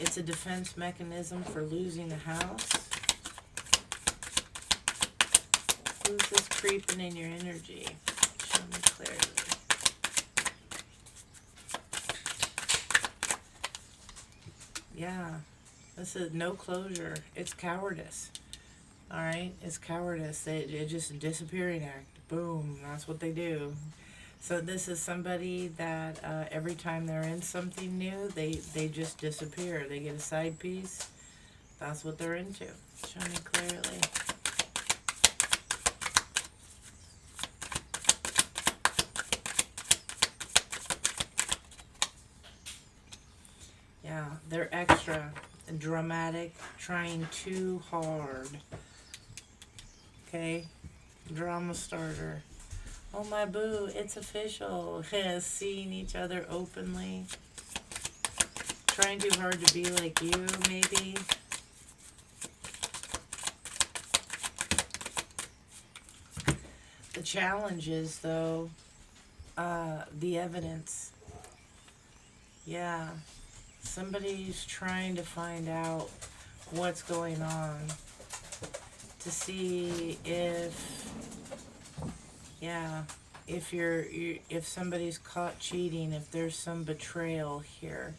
It's a defense mechanism for losing a house. Who's this creeping in your energy? Show me clearly. Yeah, this is no closure. It's cowardice. All right, it's cowardice. They just disappearing act. Boom, that's what they do. So this is somebody that every time they're in something new, they just disappear. They get a side piece. That's what they're into. Show me clearly. Yeah, they're extra dramatic, trying too hard. Okay, drama starter. Oh my boo, it's official. Seeing each other openly. Trying too hard to be like you, maybe. The challenge is, though, the evidence. Yeah. Somebody's trying to find out what's going on to see if, yeah, if somebody's caught cheating, if there's some betrayal here,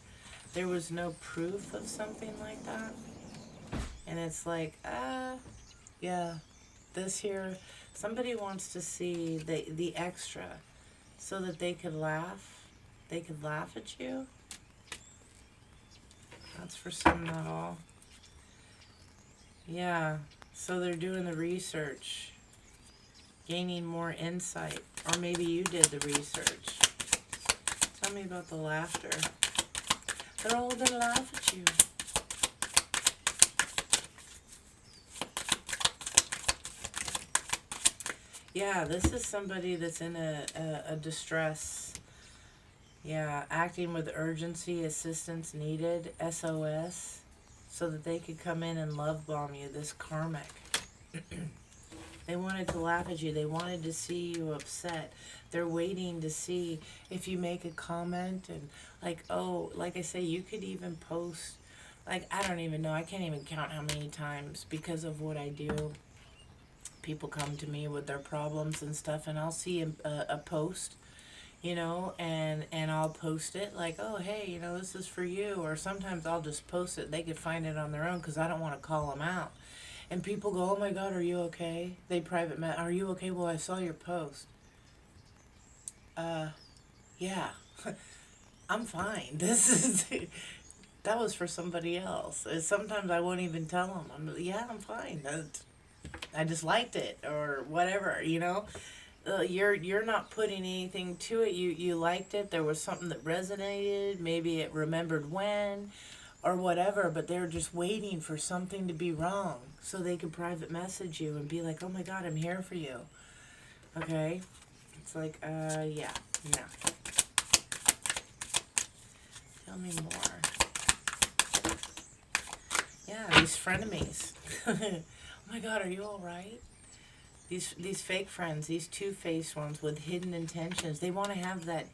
there was no proof of something like that, and it's like, yeah, this here, somebody wants to see the extra, so that they could laugh. They could laugh at you. That's for some, not all. Yeah, so they're doing the research, gaining more insight, or maybe you did the research. Tell me about the laughter. They're all gonna laugh at you. Yeah, this is somebody that's in a distress. Yeah, acting with urgency, assistance needed, SOS, so that they could come in and love bomb you, this karmic. They wanted to laugh at you. They wanted to see you upset. They're waiting to see if you make a comment, and like, oh, like I say, you could even post, like, I don't even know. I can't even count how many times, because of what I do, people come to me with their problems and stuff, and I'll see a post, and I'll post it like, oh, hey, this is for you. Or sometimes I'll just post it. They could find it on their own, because I don't want to call them out. And people go, oh my God, are you okay? They private are you okay? Well, I saw your post. Yeah, I'm fine. That was for somebody else. Sometimes I won't even tell them. I'm fine. I just liked it, or whatever, you're not putting anything to it. You liked it. There was something that resonated. Maybe it remembered when, or whatever, but they're just waiting for something to be wrong so they can private message you and be like, oh my God, I'm here for you. Okay? It's like, yeah, no. Tell me more. Yeah, these frenemies. Oh my God, are you all right? These fake friends, these two-faced ones with hidden intentions, they want to have that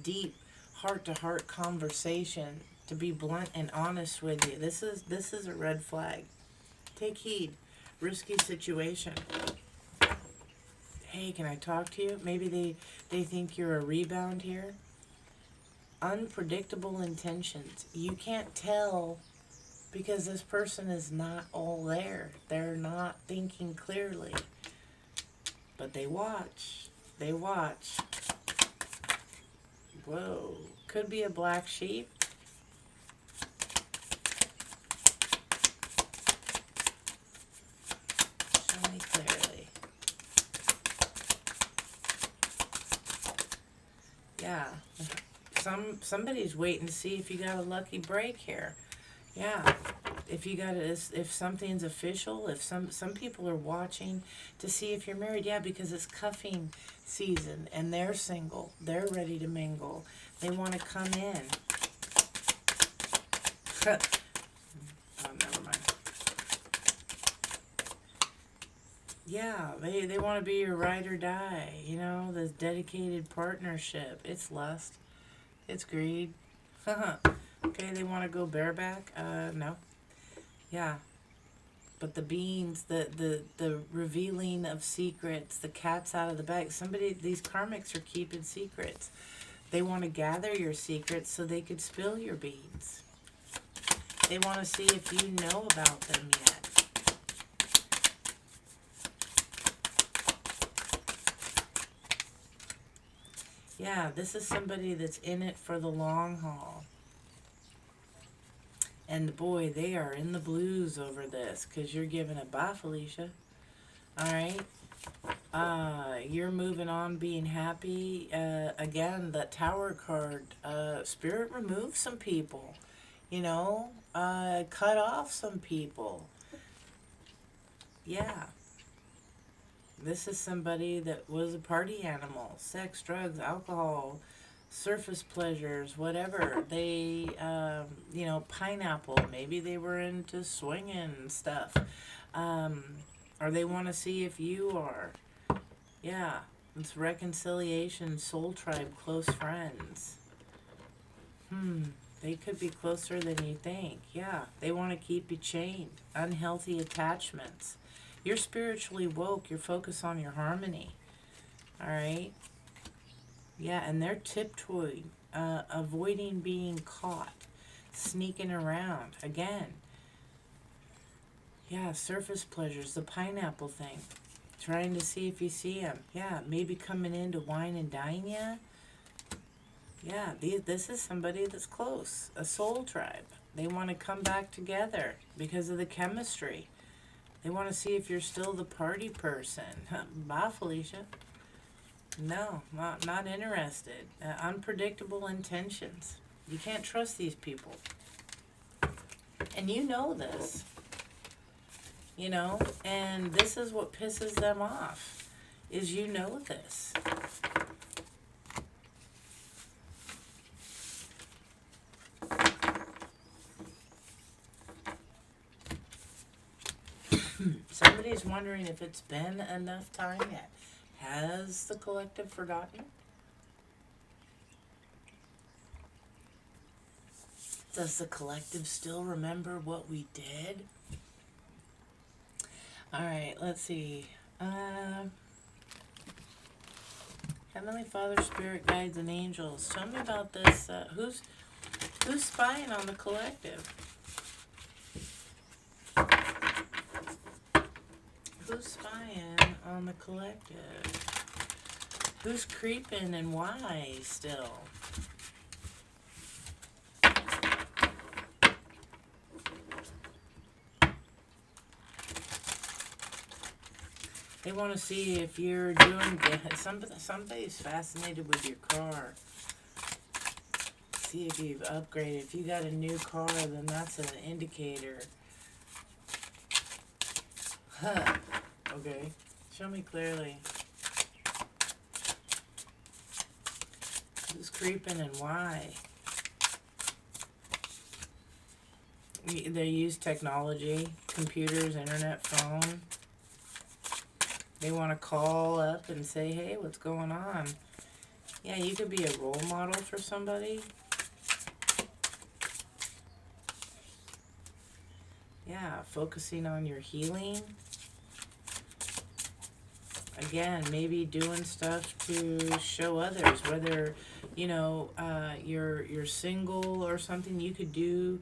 deep heart-to-heart conversation, to be blunt and honest with you. This is a red flag. Take heed. Risky situation. Hey, can I talk to you? Maybe they think you're a rebound here. Unpredictable intentions. You can't tell, because this person is not all there. They're not thinking clearly. But they watch. They watch. Whoa. Could be a black sheep. Show me clearly. Yeah. Somebody's waiting to see if you got a lucky break here. Yeah. If something's official, if some people are watching to see if you're married. Yeah, because it's cuffing season and they're single. They're ready to mingle. They want to come in. Oh, never mind. Yeah, they want to be your ride or die. This dedicated partnership. It's lust. It's greed. Okay, they want to go bareback. No. Yeah. But the beans, the revealing of secrets, the cat's out of the bag. These karmics are keeping secrets. They want to gather your secrets so they could spill your beans. They want to see if you know about them yet. Yeah, this is somebody that's in it for the long haul. And boy, they are in the blues over this, because you're giving it. Bye, Felicia. Alright? You're moving on, being happy. Again, that Tower card. Spirit removed some people. Cut off some people. Yeah. This is somebody that was a party animal. Sex, drugs, alcohol, surface pleasures, whatever. They, pineapple. Maybe they were into swinging and stuff. Or they want to see if you are. Yeah. It's reconciliation, soul tribe, close friends. They could be closer than you think. Yeah. They want to keep you chained. Unhealthy attachments. You're spiritually woke. You're focused on your harmony. All right? Yeah, and they're tiptoeing, avoiding being caught, sneaking around. Again, yeah, surface pleasures, the pineapple thing. Trying to see if you see them. Yeah, maybe coming in to wine and dine you. Yeah, this is somebody that's close, a soul tribe. They want to come back together because of the chemistry. They want to see if you're still the party person. Bye, Felicia. No, not interested. Unpredictable intentions. You can't trust these people. And you know this. You know, and this is what pisses them off, is you know this. Somebody's wondering if it's been enough time yet. Has the collective forgotten? Does the collective still remember what we did? All right, let's see. Heavenly Father, Spirit, Guides, and Angels, tell me about this. Who's spying on the collective? Who's spying on the collective? Who's creeping and why still? They want to see if you're doing good. Somebody's fascinated with your car. See if you've upgraded. If you got a new car, then that's an indicator. Huh. Okay. Show me clearly. Who's creeping and why? They use technology, computers, internet, phone. They want to call up and say, hey, what's going on? Yeah, you could be a role model for somebody. Yeah, focusing on your healing. Again, maybe doing stuff to show others, whether, you know, you're single or something. You could do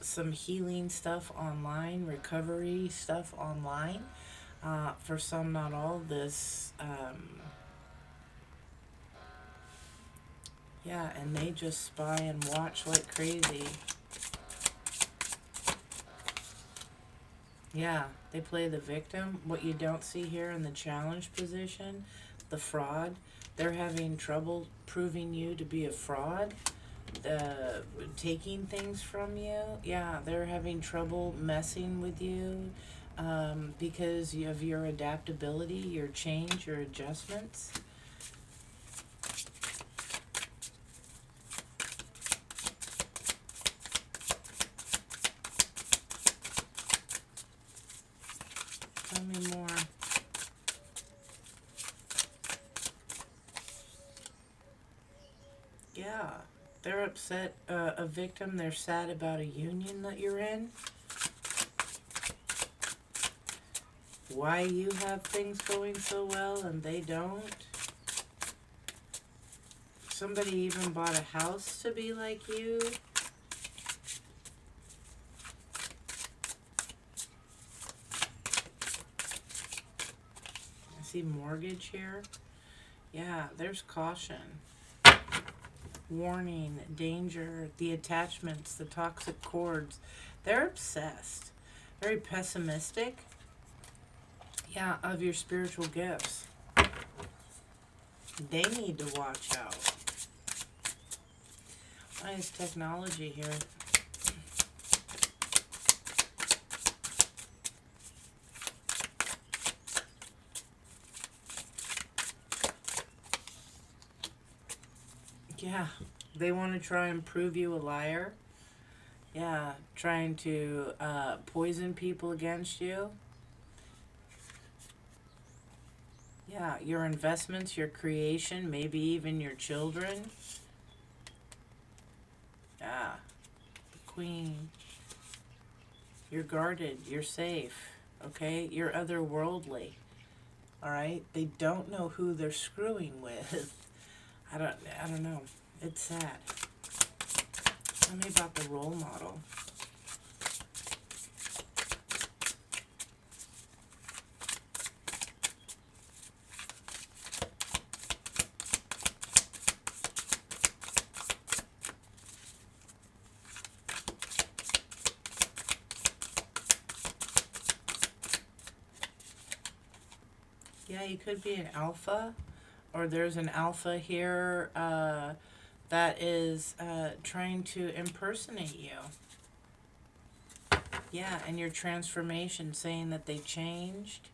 some healing stuff online, recovery stuff online. For some, not all, this, yeah, and they just spy and watch like crazy. Yeah, they play the victim. What you don't see here in the challenge position, the fraud, they're having trouble proving you to be a fraud, taking things from you. Yeah, they're having trouble messing with you because of your adaptability, your change, your adjustments. Tell me more. Yeah, they're upset, a victim. They're sad about a union that you're in. Why you have things going so well and they don't. Somebody even bought a house to be like you. I see mortgage here. Yeah, there's caution. Warning, danger, the attachments, the toxic cords. They're obsessed. Very pessimistic. Yeah, of your spiritual gifts. They need to watch out. Why is technology here? Yeah, they want to try and prove you a liar. Yeah, trying to poison people against you. Yeah, your investments, your creation, maybe even your children. Yeah, Queen. You're guarded. You're safe. Okay? You're otherworldly. All right? They don't know who they're screwing with. I don't know. It's sad. Tell me about the role model. Yeah, you could be an alpha, or there's an alpha here that is trying to impersonate you. Yeah, and your transformation, saying that they changed,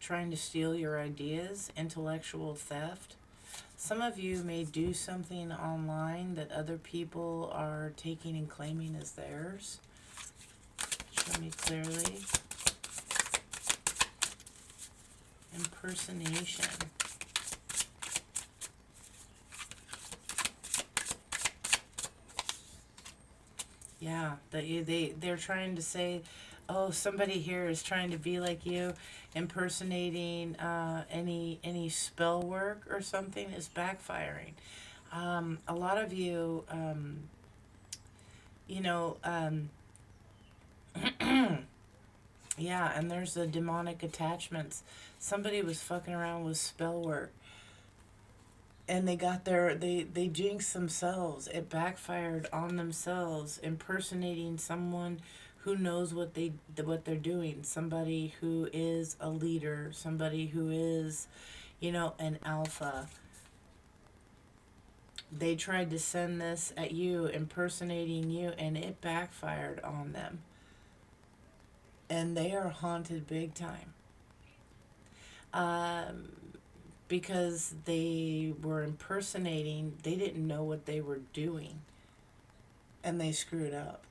trying to steal your ideas, intellectual theft. Some of you may do something online that other people are taking and claiming as theirs. Show me clearly. Impersonation. Yeah, they're trying to say, oh, somebody here is trying to be like you, impersonating any spell work or something is backfiring. A lot of you, you know, yeah, and there's the demonic attachments. Somebody was fucking around with spell work, and they jinxed themselves. It backfired on themselves, impersonating someone who knows what they're doing, somebody who is a leader, somebody who is, an alpha. They tried to send this at you, impersonating you, and it backfired on them. And they are haunted big time. Because they were impersonating, they didn't know what they were doing, and they screwed up.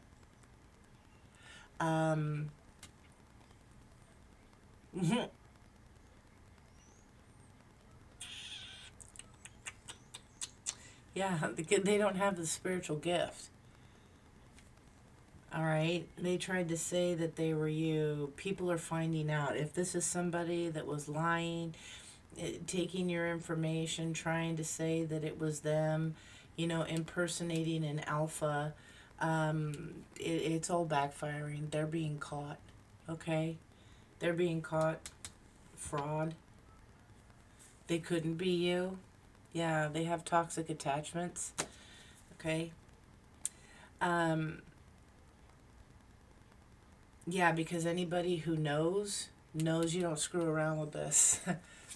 Yeah, they don't have the spiritual gift. All right, they tried to say that they were you. People are finding out. If this is somebody that was lying, taking your information, trying to say that it was them, impersonating an alpha, it's all backfiring. They're being caught, okay? They're being caught. Fraud. They couldn't be you. Yeah, they have toxic attachments, okay? Yeah, because anybody who knows you don't screw around with this.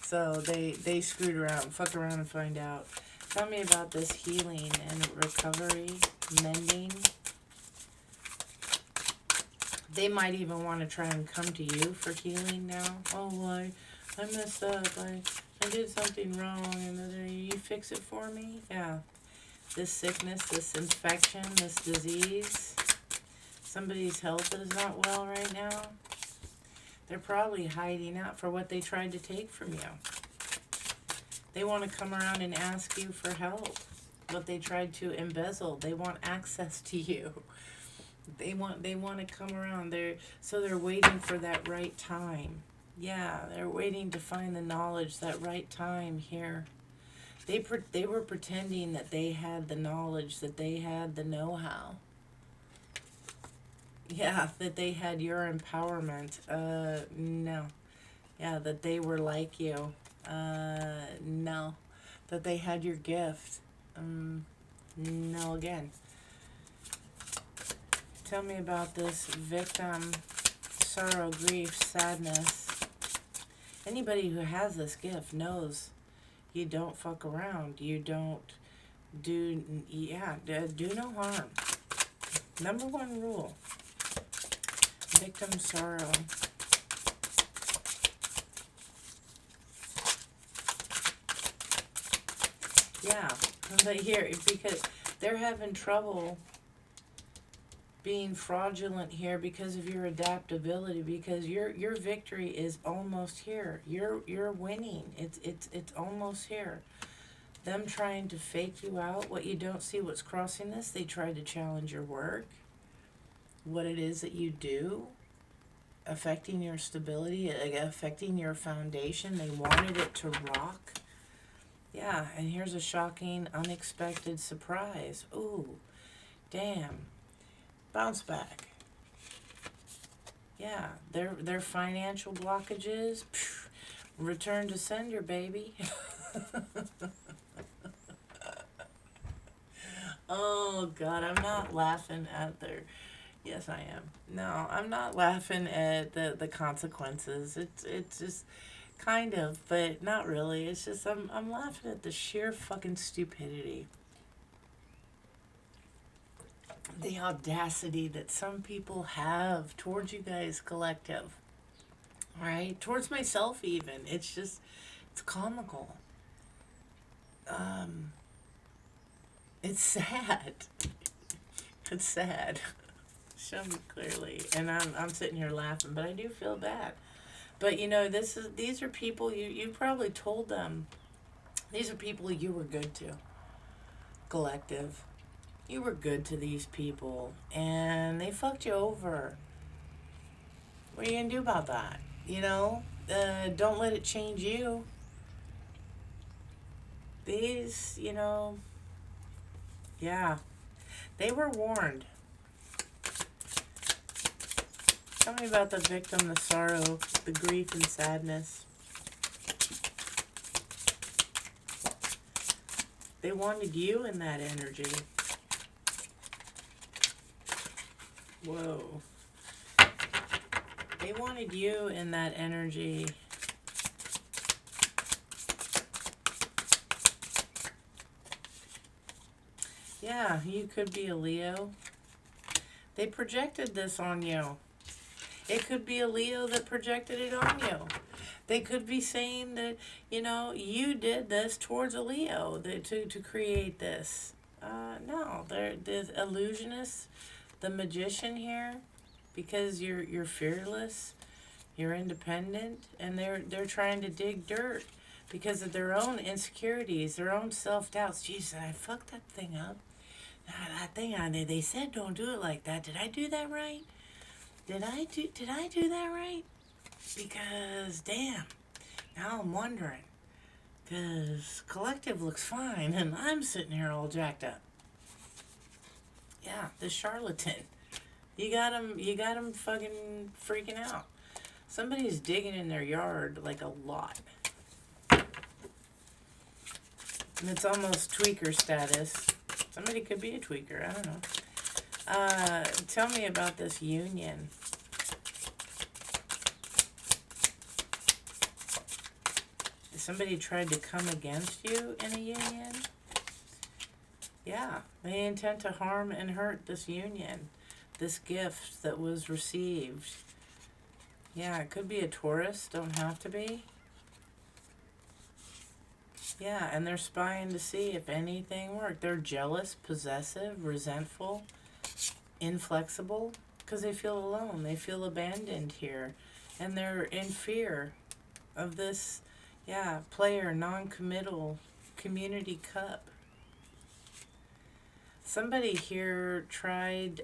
So they screwed around, fuck around and find out. Tell me about this healing and recovery, mending. They might even want to try and come to you for healing now. Oh, I messed up. I did something wrong, and you fix it for me? Yeah. This sickness, this infection, this disease. Somebody's health is not well right now. They're probably hiding out for what they tried to take from you. They want to come around and ask you for help. What they tried to embezzle. They want access to you. They want to come around. They're waiting for that right time. Yeah, they're waiting to find the knowledge, that right time here. They were pretending that they had the knowledge, that they had the know-how. Yeah, that they had your empowerment. No. Yeah, that they were like you. No. That they had your gift. No again. Tell me about this victim, sorrow, grief, sadness. Anybody who has this gift knows you don't fuck around. You don't do no harm. Number one rule. Victim sorrow. Yeah, but here, because they're having trouble being fraudulent here because of your adaptability, because your victory is almost here. You're winning. It's almost here. Them trying to fake you out, what you don't see, what's crossing this, they try to challenge your work, what it is that you do, affecting your stability, affecting your foundation. They wanted it to rock. Yeah, and here's a shocking, unexpected surprise. Ooh, damn. Bounce back. Yeah, their financial blockages, phew, return to sender, baby. Oh God, I'm not laughing at their. Yes, I am. No, I'm not laughing at the consequences. It's just kind of, but not really. It's just I'm laughing at the sheer fucking stupidity, the audacity that some people have towards you guys, collective. All right, towards myself even. It's just it's comical. Um, it's sad. It's sad. Show me clearly, and I'm sitting here laughing, but I do feel bad. But you know, these are people you probably told them. These are people you were good to, collective. You were good to these people, and they fucked you over. What are you gonna do about that? You know, don't let it change you. These, you know, yeah, they were warned. Tell me about the victim, the sorrow, the grief and sadness. They wanted you in that energy. Whoa. They wanted you in that energy. Yeah, you could be a Leo. They projected this on you. It could be a Leo that projected it on you. They could be saying that, you know, you did this towards a Leo to create this. No, they're the illusionist, the magician here, because you're fearless, you're independent, and they're trying to dig dirt because of their own insecurities, their own self-doubts. Jesus, I fucked that thing up. That thing on there, they said don't do it like that. Did I do that right? Did I do that right? Because damn, now I'm wondering. Because collective looks fine, and I'm sitting here all jacked up. Yeah, the charlatan. You got him fucking freaking out. Somebody's digging in their yard like a lot. And it's almost tweaker status. Somebody could be a tweaker, I don't know. Tell me about this union. Somebody tried to come against you in a union? Yeah, they intend to harm and hurt this union, this gift that was received. Yeah, it could be a Taurus, don't have to be. Yeah, and they're spying to see if anything worked. They're jealous, possessive, resentful, inflexible, because they feel alone. They feel abandoned here. And they're in fear of this, yeah, player, non-committal, community cup. Somebody here tried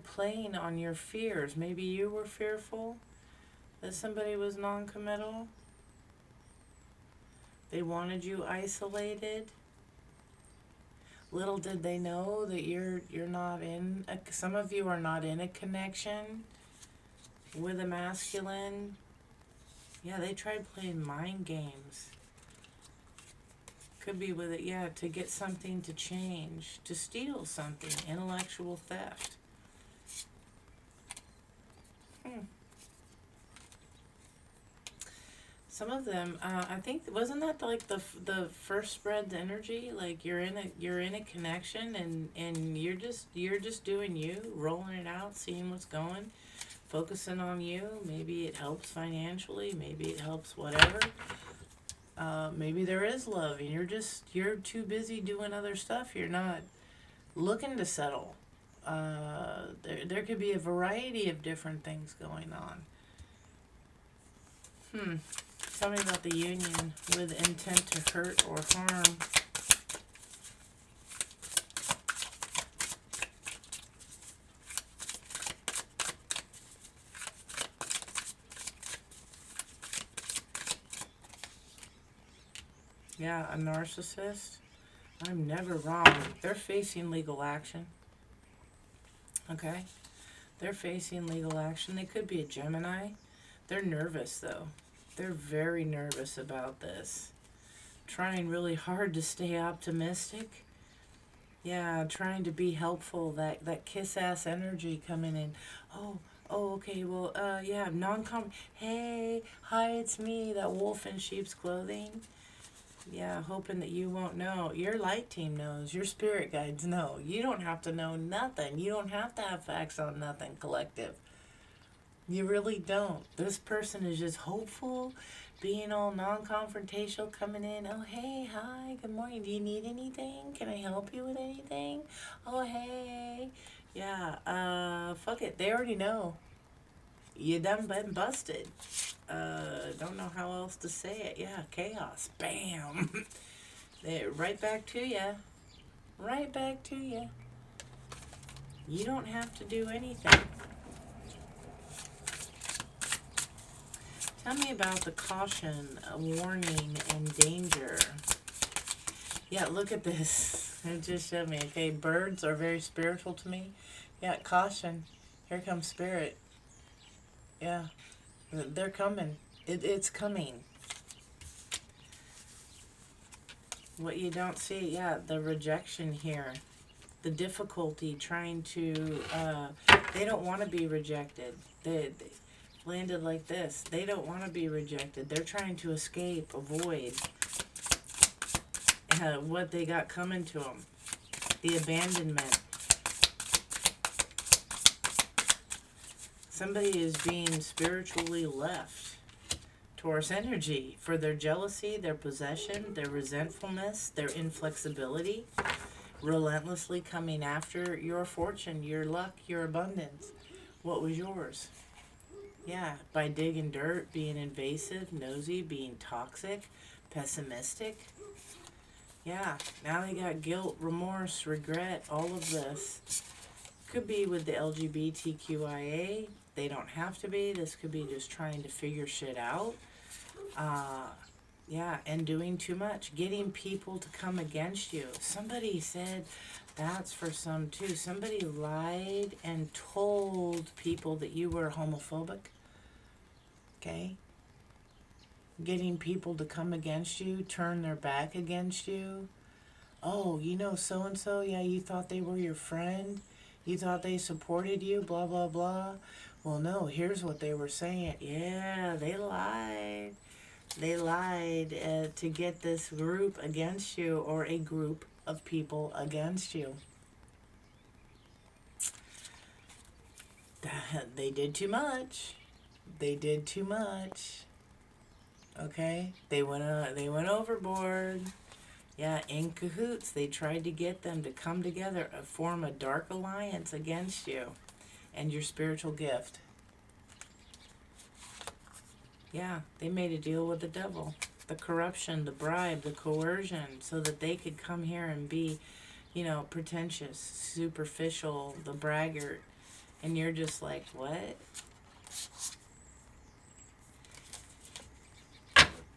playing on your fears. Maybe you were fearful that somebody was non-committal. They wanted you isolated. Little did they know that you're not in a, some of you are not in a connection with a masculine. Yeah, they tried playing mind games. Could be with it, yeah, to get something to change, to steal something, intellectual theft. Some of them, I think, wasn't that like the first spread energy? Like you're in a connection, and you're just doing you, rolling it out, seeing what's going, focusing on you. Maybe it helps financially. Maybe it helps whatever. Maybe there is love, and you're too busy doing other stuff. You're not looking to settle. There could be a variety of different things going on. Tell me about the union with intent to hurt or harm. Yeah, a narcissist. I'm never wrong. They're facing legal action. Okay? They're facing legal action. They could be a Gemini. They're nervous, though. They're very nervous about this. Trying really hard to stay optimistic. Yeah, trying to be helpful. That kiss-ass energy coming in. Oh, okay, well, yeah, non-com... Hey, hi, it's me, that wolf in sheep's clothing. Yeah, hoping that you won't know. Your light team knows. Your spirit guides know. You don't have to know nothing. You don't have to have facts on nothing, collective. You really don't. This person is just hopeful, being all non-confrontational, coming in. Oh, hey, hi, good morning. Do you need anything? Can I help you with anything? Oh, hey. Yeah, fuck it. They already know. You done been busted. Don't know how else to say it. Yeah, chaos. Bam. Right back to you. Right back to you. You don't have to do anything. Tell me about the caution, warning, and danger. Yeah, look at this. It just showed me. Okay, birds are very spiritual to me. Yeah, caution. Here comes spirit. Yeah, they're coming. It's coming. What you don't see, yeah, the rejection here. The difficulty trying to, they don't want to be rejected. They landed like this. They don't want to be rejected. They're trying to escape, avoid what they got coming to them. The abandonment. Somebody is being spiritually left. Taurus energy for their jealousy, their possession, their resentfulness, their inflexibility, relentlessly coming after your fortune, your luck, your abundance. What was yours? Yeah, by digging dirt, being invasive, nosy, being toxic, pessimistic. Yeah, now they got guilt, remorse, regret, all of this. Could be with the LGBTQIA. They don't have to be. This could be just trying to figure shit out. Yeah, and doing too much. Getting people to come against you. Somebody said that's for some too. Somebody lied and told people that you were homophobic. Okay? Getting people to come against you, turn their back against you. Oh, you know so-and-so? Yeah, you thought they were your friend? You thought they supported you? Blah, blah, blah. Well, no, here's what they were saying. Yeah, they lied. They lied to get this group against you, or a group of people against you. They did too much. They did too much. Okay? They went overboard. Yeah, in cahoots. They tried to get them to come together, form a dark alliance against you and your spiritual gift. Yeah, they made a deal with the devil. The corruption, the bribe, the coercion, so that they could come here and be, pretentious, superficial, the braggart. And you're just like, what?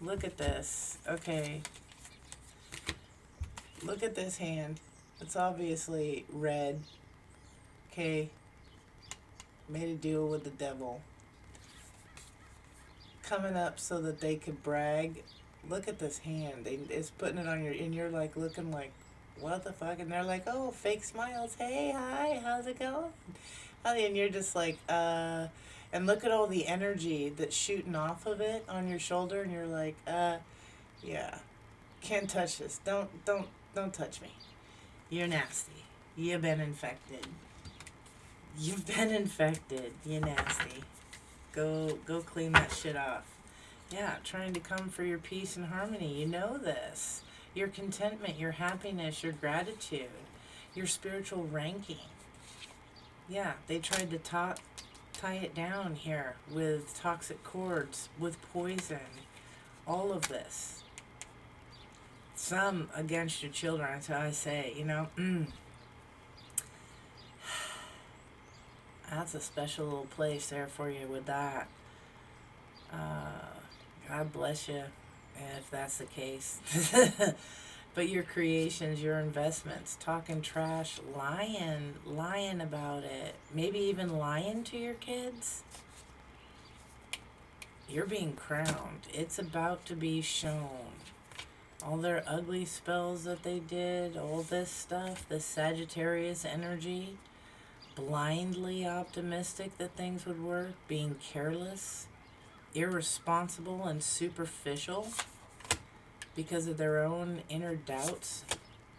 Look at this. Okay. Look at this hand. It's obviously red. Okay. Made a deal with the devil. Coming up so that they could brag. Look at this hand. It's putting it on and you're like looking like, what the fuck? And they're like, oh, fake smiles. Hey, hi, how's it going? And you're just like, and look at all the energy that's shooting off of it on your shoulder, and you're like, yeah, can't touch this. Don't touch me. You're nasty. You've been infected. You've been infected. You're nasty. Go clean that shit off. Yeah, trying to come for your peace and harmony. You know this. Your contentment, your happiness, your gratitude, your spiritual ranking. Yeah, they tried to tie it down here with toxic cords, with poison, all of this. Some against your children, that's how I say, That's a special little place there for you with that. God bless you. if that's the case. But your creations, your investments, talking trash, lying about it, maybe even lying to your kids, you're being crowned. It's about to be shown. All their ugly spells that they did, all this stuff, this Sagittarius energy, blindly optimistic that things would work, being careless, irresponsible, and superficial because of their own inner doubts,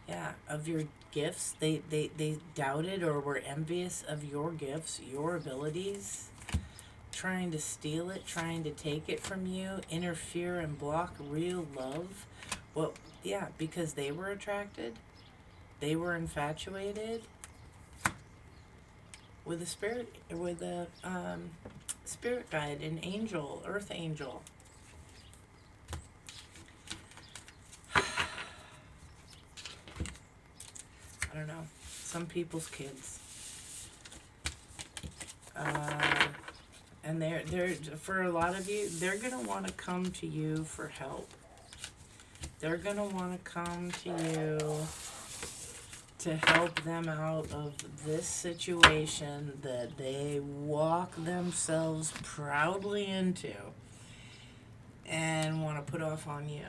yeah, of your gifts. They doubted or were envious of your gifts, your abilities, trying to steal it, trying to take it from you, interfere and block real love. Well, yeah, because they were attracted, they were infatuated with a spirit, with a spirit guide, an angel, earth angel. I don't know, some people's kids. And they're for a lot of you, they're gonna want to come to you for help. They're gonna want to come to you to help them out of this situation that they walk themselves proudly into and want to put off on you.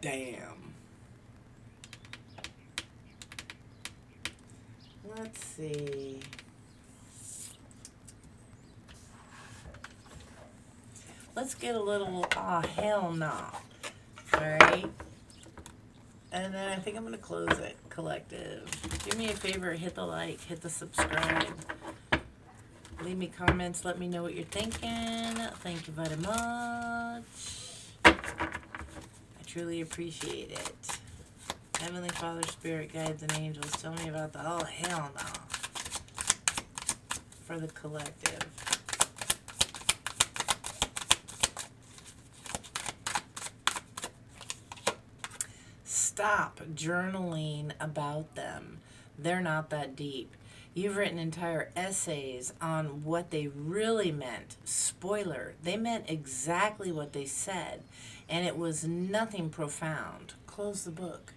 Damn. Let's see. Let's get a little, hell no. Alright? And then I think I'm going to close it, collective. Do me a favor, hit the like, hit the subscribe. Leave me comments, let me know what you're thinking. Thank you very much. I truly appreciate it. Heavenly Father, Spirit, Guides, and Angels, tell me about the, hell no. For the collective. Stop journaling about them. They're not that deep. You've written entire essays on what they really meant. Spoiler, they meant exactly what they said, and it was nothing profound. Close the book.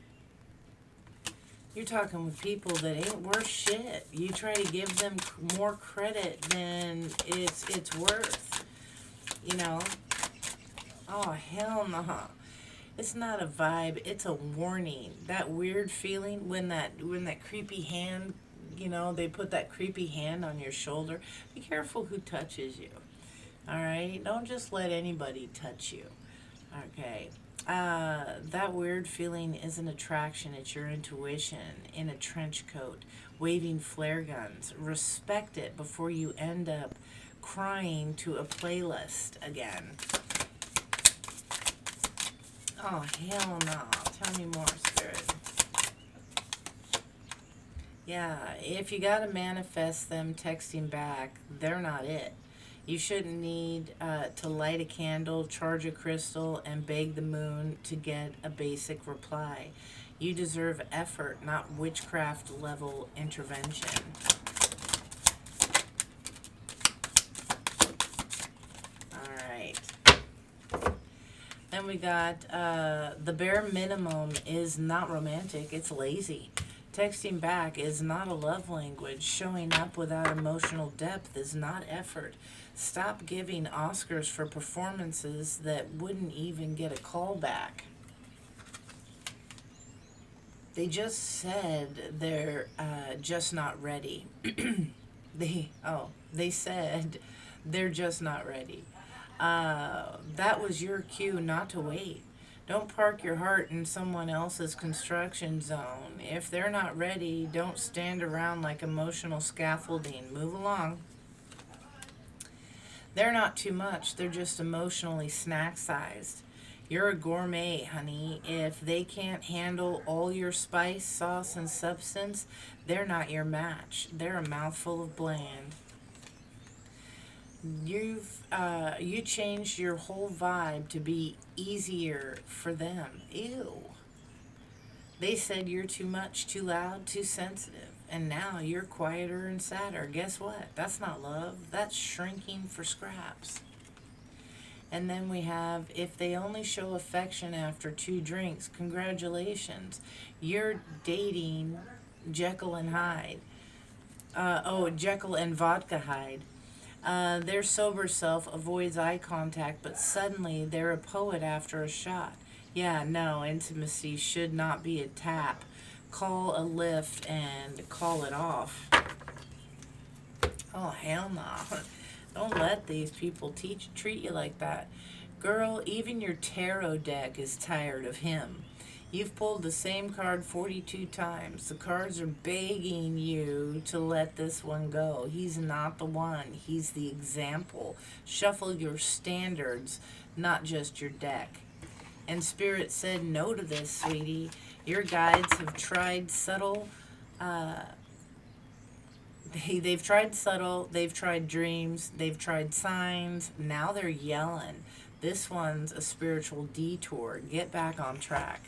You're talking with people that ain't worth shit. You try to give them more credit than it's worth. You know? Oh, hell no. It's not a vibe, it's a warning. That weird feeling when that creepy hand, they put that creepy hand on your shoulder. Be careful who touches you. All right? Don't just let anybody touch you. Okay? That weird feeling is an attraction. It's your intuition in a trench coat, waving flare guns. Respect it before you end up crying to a playlist again. Oh, hell no. Tell me more, Spirit. Yeah, if you got to manifest them texting back, they're not it. You shouldn't need to light a candle, charge a crystal, and beg the moon to get a basic reply. You deserve effort, not witchcraft level intervention. Then we got the bare minimum is not romantic, it's lazy. Texting back is not a love language. Showing up without emotional depth is not effort. Stop giving Oscars for performances that wouldn't even get a call back. They just said they're just not ready. They said they're just not ready. That was your cue not to wait. Don't park your heart in someone else's construction zone. If they're not ready, don't stand around like emotional scaffolding. Move along. They're not too much. They're just emotionally snack-sized. You're a gourmet, honey. If they can't handle all your spice, sauce, and substance, they're not your match. They're a mouthful of bland. You changed your whole vibe to be easier for them. Ew. They said you're too much, too loud, too sensitive. And now you're quieter and sadder. Guess what? That's not love. That's shrinking for scraps. And then we have, if they only show affection after 2 drinks, congratulations. You're dating Jekyll and Hyde. Jekyll and Vodka Hyde. Their sober self avoids eye contact, but suddenly they're a poet after a shot. Yeah, no, intimacy should not be a tap. Call a lift and call it off. Oh, hell no. Don't let these people treat you like that. Girl, even your tarot deck is tired of him. You've pulled the same card 42 times. The cards are begging you to let this one go. He's not the one. He's the example. Shuffle your standards, not just your deck. And Spirit said no to this, sweetie. Your guides have tried subtle. They've tried subtle. They've tried dreams. They've tried signs. Now they're yelling. This one's a spiritual detour. Get back on track.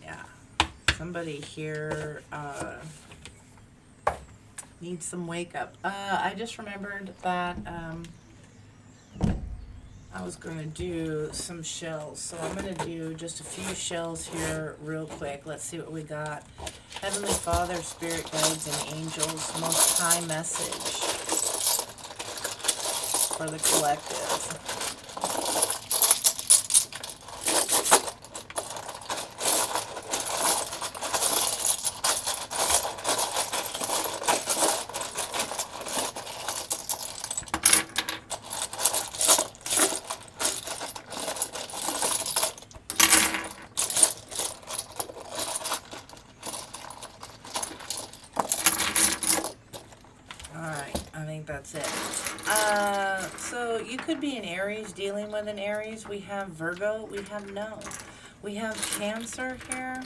Yeah. Somebody here needs some wake up. I just remembered that I was going to do some shells. So I'm going to do just a few shells here real quick. Let's see what we got. Heavenly Father, Spirit Guides, and Angels, Most High Message for the collective. That's it. So you could be an Aries, dealing with an Aries. We have Virgo. We have no. We have Cancer here.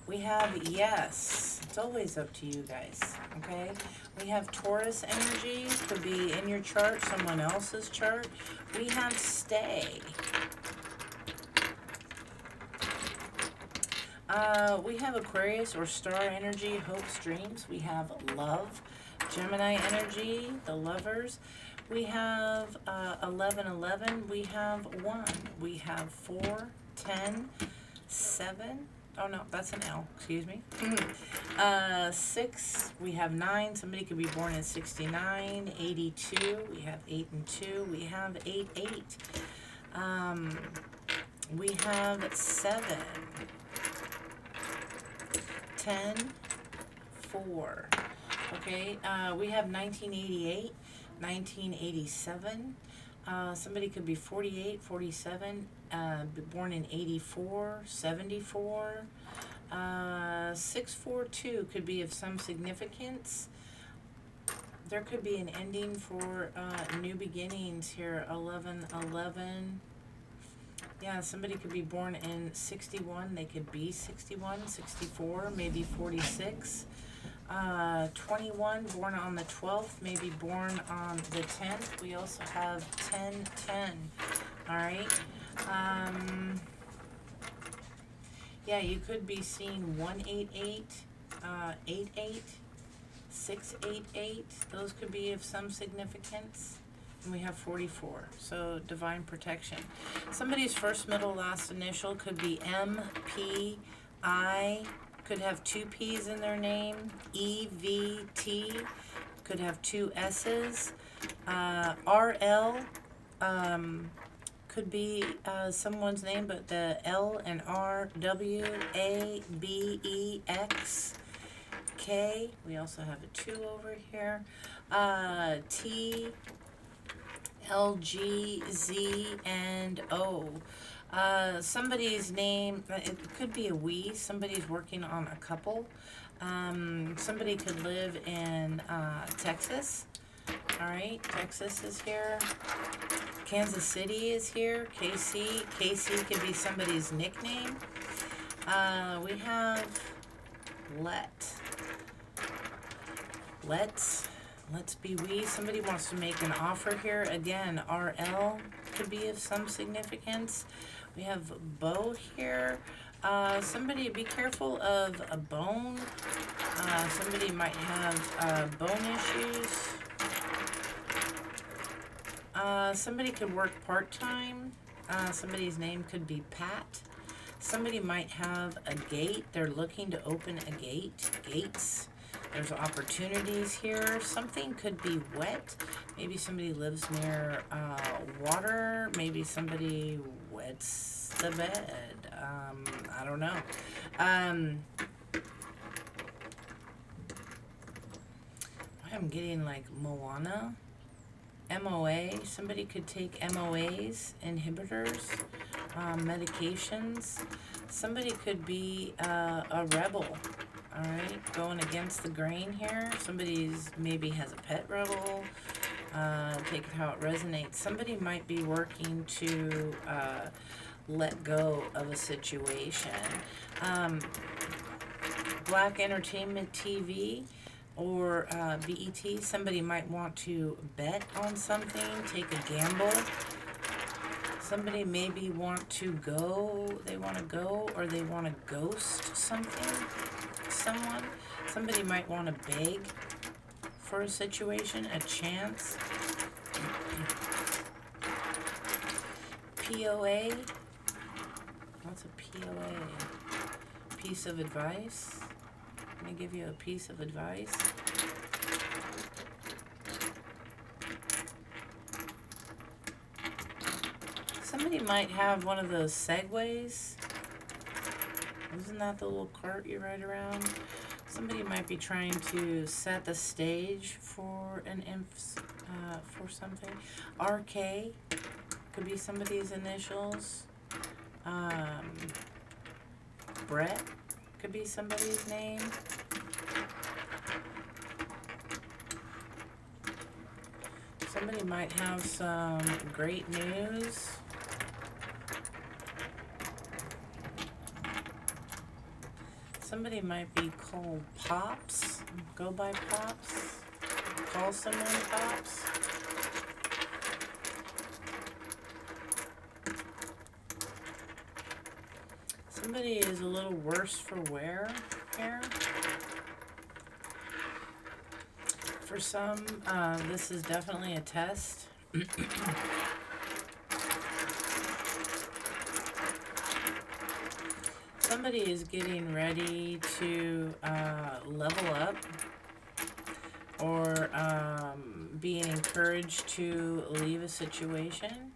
We have yes. It's always up to you guys. Okay. We have Taurus energy. Could be in your chart, someone else's chart. We have stay. We have Aquarius or star energy, hopes, dreams. We have love. Gemini energy, the lovers. We have 1111. We have 1. We have 4, 10, 7. Oh no, that's an L. Excuse me. 6. We have 9. Somebody could be born in 69, 82. We have 8 and 2. We have 8, 8. We have 7, 10, 4. Okay, we have 1988, 1987. Somebody could be 48, 47, born in 84, 74. 642 could be of some significance. There could be an ending for new beginnings here. 1111. Yeah, somebody could be born in 61. They could be 61, 64, maybe 46. 21, born on the 12th, maybe born on the 10th. We also have 1010. All right. Yeah, you could be seeing 188, 88, 688. Those could be of some significance. And we have 44. So divine protection. Somebody's first, middle, last initial could be M, P, I. Could have 2 P's in their name. EVT could have 2 S's. RL could be someone's name, but the L and R, W, A, B, E, X, K. We also have a 2 over here. T, L, G, Z, and O. Somebody's name, it could be a we. Somebody's working on a couple. Somebody could live in Texas. All right, Texas is here. Kansas City is here. KC. KC could be somebody's nickname. We have Let's be we. Somebody wants to make an offer here. Again, RL could be of some significance. We have Bo here. Somebody be careful of a bone. Somebody might have bone issues. Somebody could work part-time. Somebody's name could be Pat. Somebody might have a gate. They're looking to open a gate. Gates. There's opportunities here. Something could be wet. Maybe somebody lives near water. Maybe somebody wets the bed. I don't know. I'm getting like Moana. MOA. Somebody could take MOAs, inhibitors, medications. Somebody could be a rebel. All right, going against the grain here. Somebody's maybe has a pet rebel. Take it how it resonates. Somebody might be working to let go of a situation. Black Entertainment TV or BET. Somebody might want to bet on something, take a gamble. Somebody maybe want to go, they want to go, or they want to ghost something, someone. Somebody might want to beg for a situation, a chance. POA. What's a POA? Piece of advice. Let me give you a piece of advice. Somebody might have one of those segways. Isn't that the little cart you ride around? Somebody might be trying to set the stage for an for something. RK could be somebody's initials. Brett could be somebody's name. Somebody might have some great news. Somebody might be called Pops. Go by Pops. Call someone Pops. Somebody is a little worse for wear here. For some, this is definitely a test. Somebody is getting ready to level up or being encouraged to leave a situation.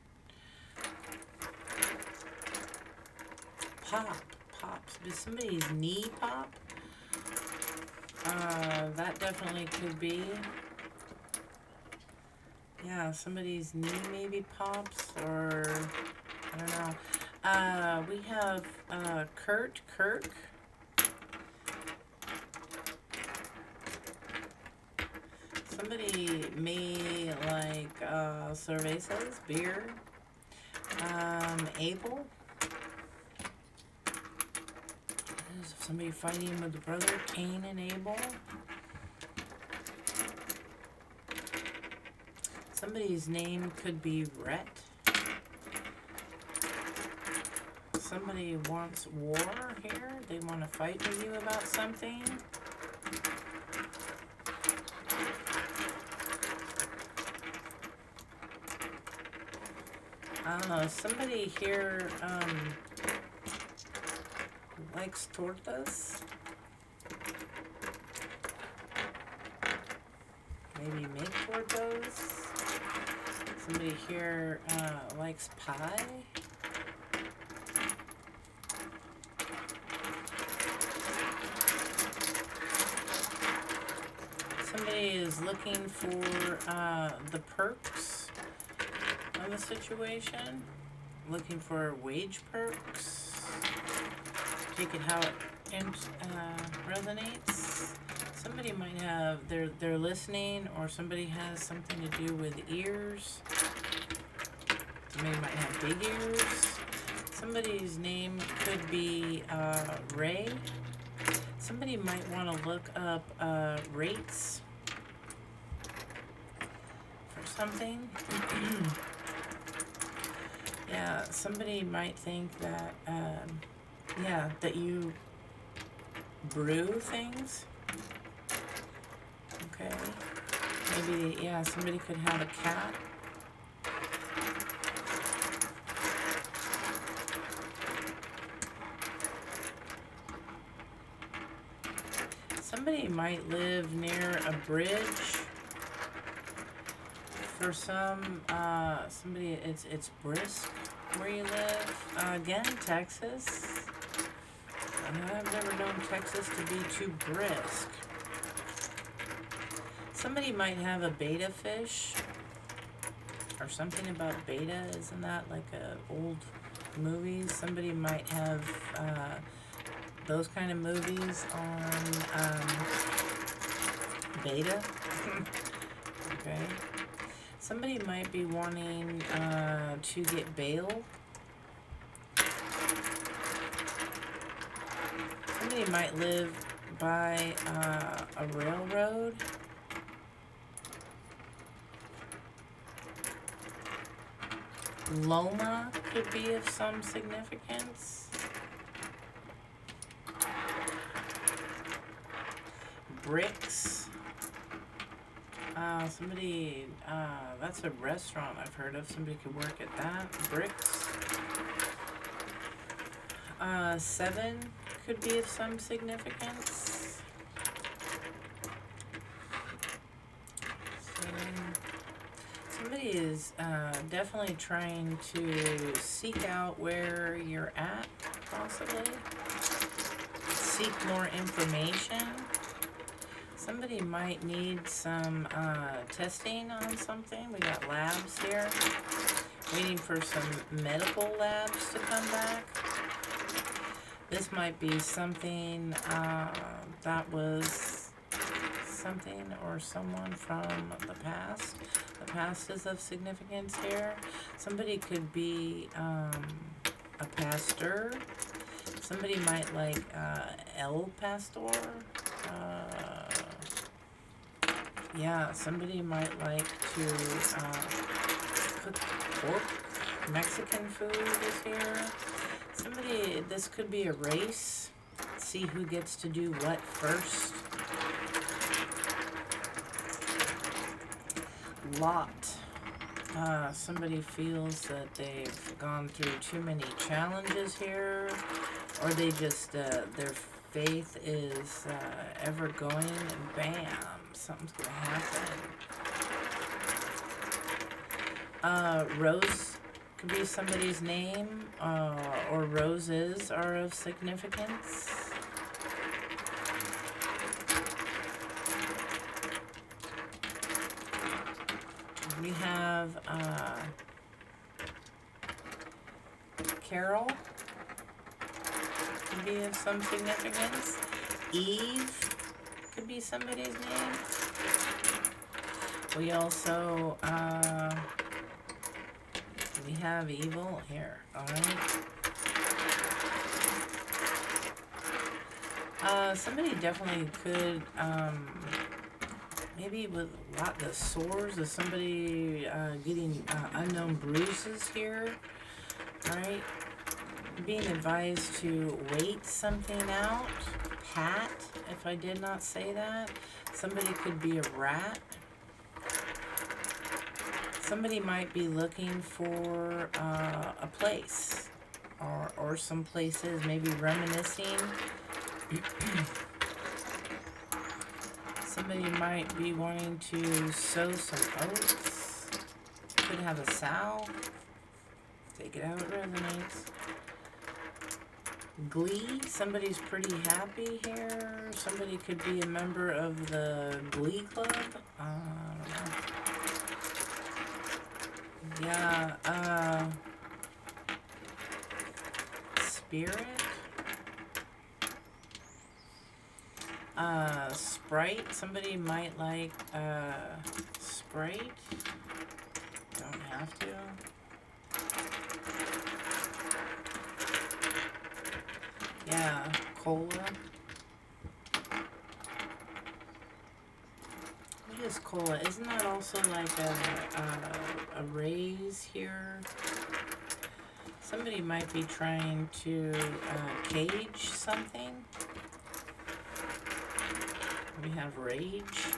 Pops. Does somebody's knee pop? That definitely could be. Yeah, somebody's knee maybe pops, or I don't know. We have Kirk. Somebody may like cervezas, beer. Abel. Somebody fighting with the brother, Cain and Abel. Somebody's name could be Rhett. Somebody wants war here. They want to fight with you about something. Somebody here likes tortas. Maybe make tortas. Somebody here likes pie. Somebody is looking for the perks of the situation. Looking for wage perks. Take it how it resonates. Somebody might have, they're listening, or somebody has something to do with ears. Somebody might have big ears. Somebody's name could be Ray. Somebody might want to look up rates for something. Yeah, somebody might think that, that you brew things. Okay. Maybe, yeah, somebody could have a cat. Somebody might live near a bridge. For some, somebody, it's brisk where you live. Again, Texas. I've never known Texas to be too brisk. Somebody might have a beta fish. Or something about beta. Isn't that like a old movie? Somebody might have those kind of movies on beta. Okay. Somebody might be wanting to get bail. Somebody might live by a railroad. Loma could be of some significance. Bricks. Somebody, that's a restaurant I've heard of. Somebody could work at that. Bricks. 7 could be of some significance. 7. Somebody is definitely trying to seek out where you're at, possibly. Seek more information. Somebody might need some testing on something. We got labs here. Waiting for some medical labs to come back. This might be something that was something or someone from the past. The past is of significance here. Somebody could be a pastor. Somebody might like El Pastor. Yeah, somebody might like to cook pork. Mexican food is here. Somebody, this could be a race. See who gets to do what first. Lot. Somebody feels that they've gone through too many challenges here, or they just, their faith is ever going, and bam, something's gonna happen. Rose could be somebody's name, or roses are of significance. We have Carol could be of some significance. Eve could be somebody's name. We also we have evil here. All right. Somebody definitely could maybe with a lot of the sores of somebody getting unknown bruises here, right? Being advised to wait something out. Pat, if I did not say that. Somebody could be a rat. Somebody might be looking for a place or some places, maybe reminiscing. Somebody might be wanting to sow some oats. Could have a sow. Take it how it resonates. Glee. Somebody's pretty happy here. Somebody could be a member of the Glee Club. I don't know. Yeah. Spirit. Sprite. Somebody might like Sprite. Don't have to. Yeah, cola. What is cola? Isn't that also like a raise here? Somebody might be trying to cage something. We have rage.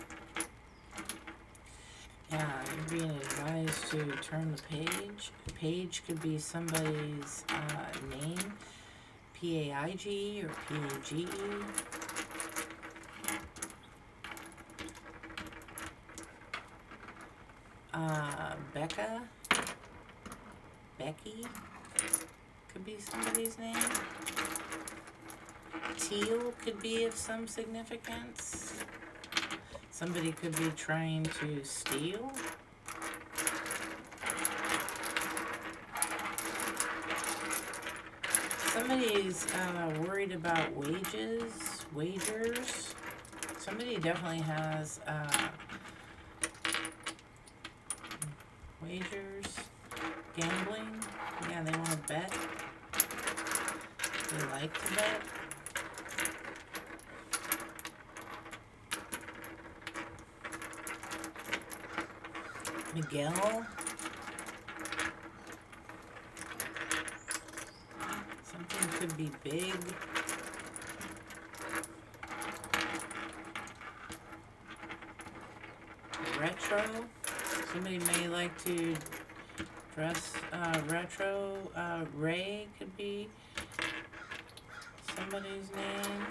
Yeah, you're being advised to turn the page. Page could be somebody's name. P-A-I-G or P-A-G-E. Becca, Becky could be somebody's name. Teal could be of some significance. Somebody could be trying to steal. Somebody's worried about wagers. Somebody definitely has wagers, gambling. Yeah, they want to bet. They like to bet. Miguel. Something could be big. Retro. Somebody may like to dress retro. Ray could be somebody's name.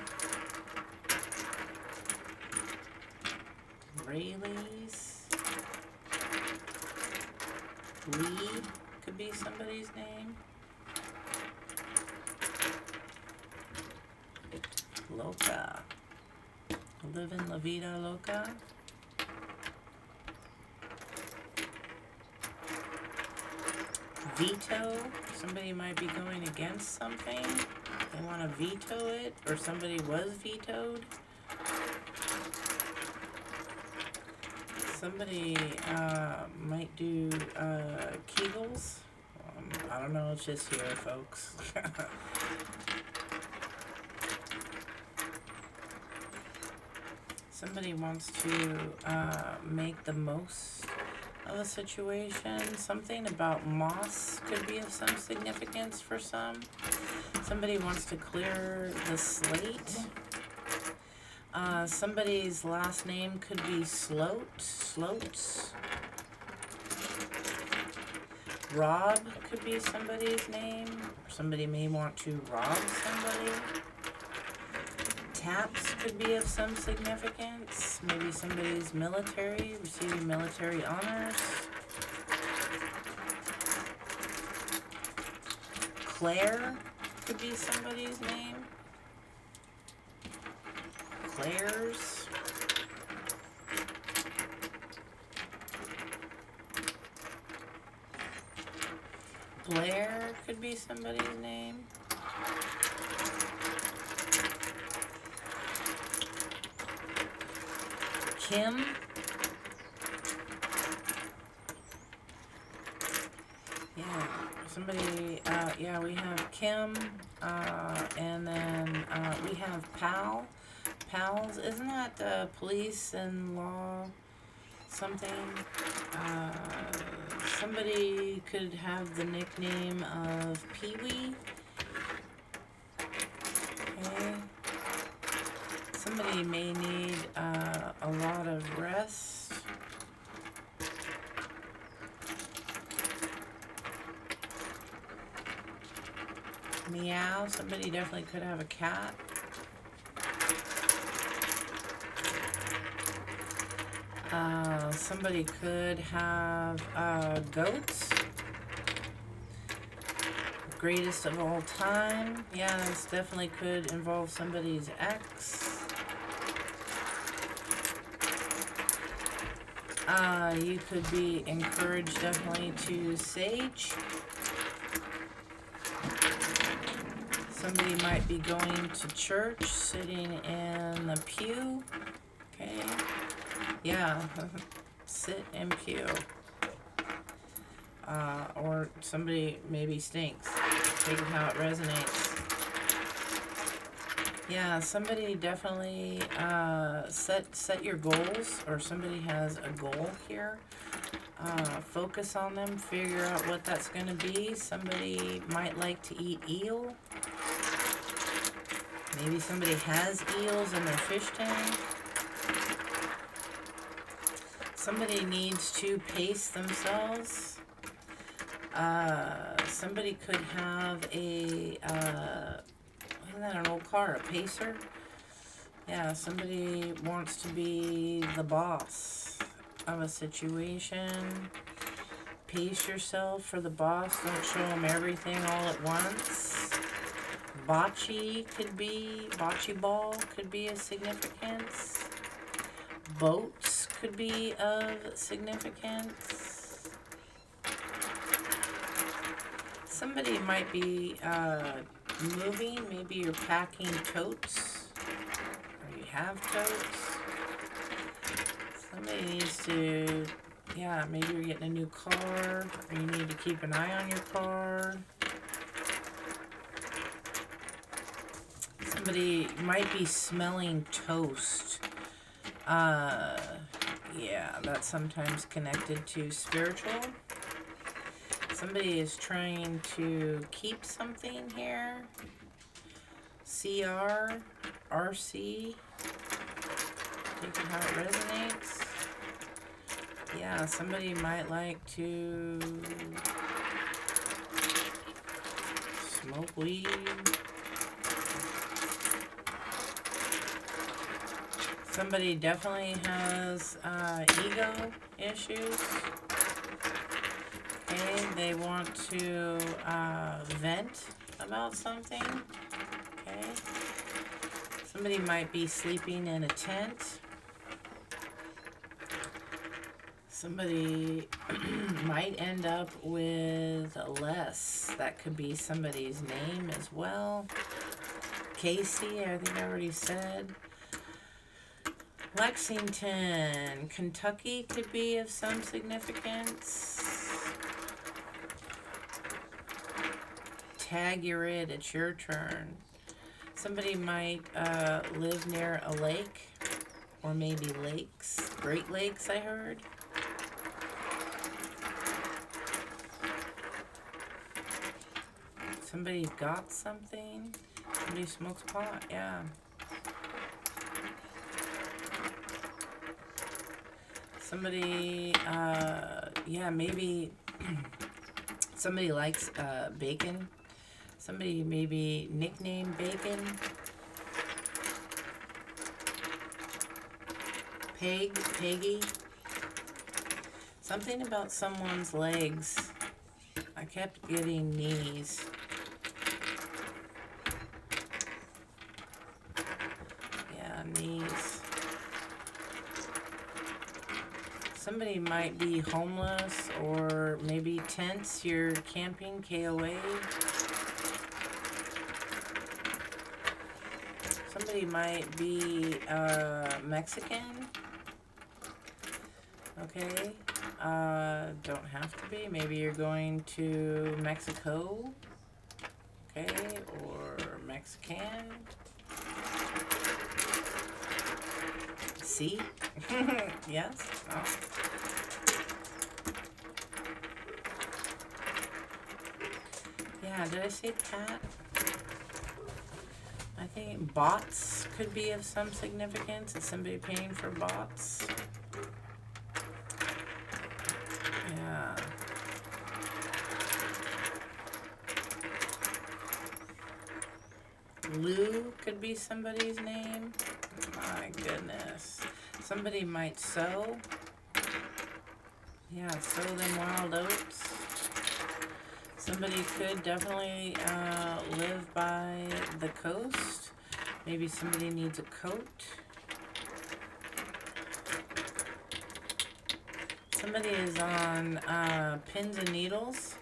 Rayleigh's. Lee could be somebody's name. Loca. Living La Vida Loca. Veto. Somebody might be going against something. They want to veto it, or somebody was vetoed. Somebody might do Kegels. I don't know, it's just here, folks. Somebody wants to make the most of a situation. Something about moss could be of some significance for some. Somebody wants to clear the slate. Somebody's last name could be Sloats. Rob could be somebody's name. Somebody may want to rob somebody. Taps could be of some significance. Maybe somebody's military, receiving military honors. Claire could be somebody's name. Claire's. Blair could be somebody's name. Kim. Yeah, somebody, yeah, we have Kim, and then we have Pal. Pals, isn't that police and law something? Somebody could have the nickname of Pee-wee. Okay. Somebody may need a lot of rest. Meow. Somebody definitely could have a cat. Somebody could have goats. Greatest of all time. Yeah, this definitely could involve somebody's ex. You could be encouraged definitely to sage. Somebody might be going to church, sitting in the pew. Okay. Yeah, sit in pew. Or somebody maybe stinks. Take it how it resonates. Yeah, somebody definitely set your goals, or somebody has a goal here. Focus on them, figure out what that's going to be. Somebody might like to eat eel. Maybe somebody has eels in their fish tank. Somebody needs to pace themselves. Somebody could have a, isn't that an old car, a pacer? Yeah, somebody wants to be the boss. of a situation. Pace yourself for the boss. Don't show them everything all at once. Bocce ball could be of significance. Boats could be of significance. Somebody might be moving. Maybe you're packing totes, or you have totes. Somebody needs to, yeah, maybe you're getting a new car, or you need to keep an eye on your car. Somebody might be smelling toast. Yeah, that's sometimes connected to spiritual. Somebody is trying to keep something here. CR, RC. Take it how it resonates. Yeah, somebody might like to smoke weed. Somebody definitely has ego issues. Okay, they want to vent about something. Okay, somebody might be sleeping in a tent. Somebody might end up with a less. That could be somebody's name as well. Casey, I think I already said. Lexington, Kentucky could be of some significance. Tag, you're it. It's your turn. Somebody might live near a lake, or maybe lakes. Great Lakes, I heard. Somebody got something. Somebody smokes pot, yeah. Somebody, yeah, maybe somebody likes bacon. Somebody maybe nicknamed Bacon. Peggy. Something about someone's legs. I kept getting knees. Yeah, knees. Somebody might be homeless, or maybe tents. You're camping, KOA. Somebody might be Mexican. Okay. Don't have to be. Maybe you're going to Mexico. Okay. Or Mexican. See? Yes? Oh. Yeah, did I say Pat? I think bots could be of some significance. Is somebody paying for bots? Yeah. Lou could be somebody's name. My goodness. Somebody might sow. Yeah, sow them wild oats. Somebody could definitely live by the coast. Maybe somebody needs a coat. Somebody is on pins and needles.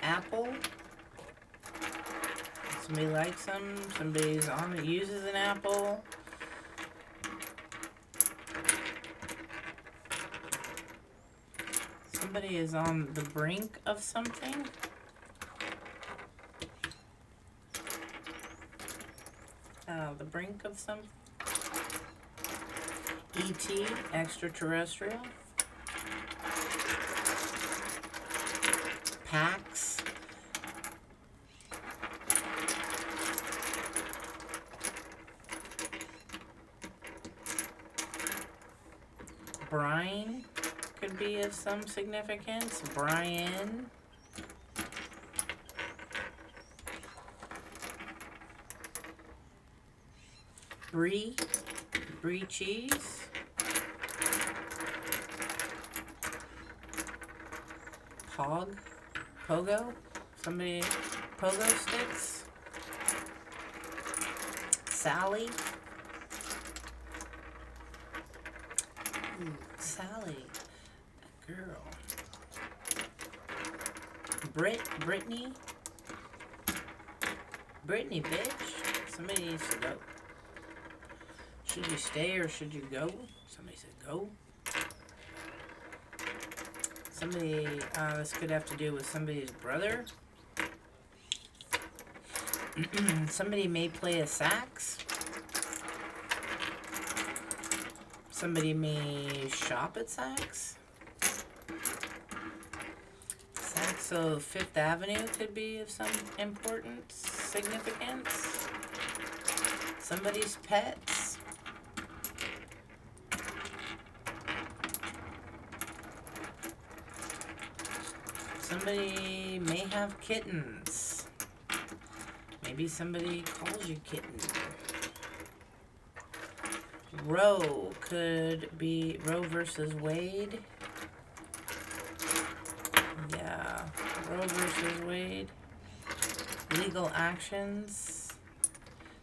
Apple. Somebody likes them. Somebody's on it, uses an apple. Somebody is on the brink of something. The brink of something. E.T., extraterrestrial. Pax. Brine could be of some significance. Brian. . . . . Brie cheese. Pogo, somebody, pogo sticks. Sally. Ooh, Sally, that girl. Brittany, bitch. Somebody needs to go. Should you stay or should you go? Somebody said go. Somebody, this could have to do with somebody's brother. Somebody may play a sax. Somebody may shop at Saks. Saks, so Fifth Avenue could be of some importance, significance. Somebody's pets. Somebody may have kittens. Maybe somebody calls you kitten. Roe could be Roe versus Wade. Yeah, Roe versus Wade. Legal actions.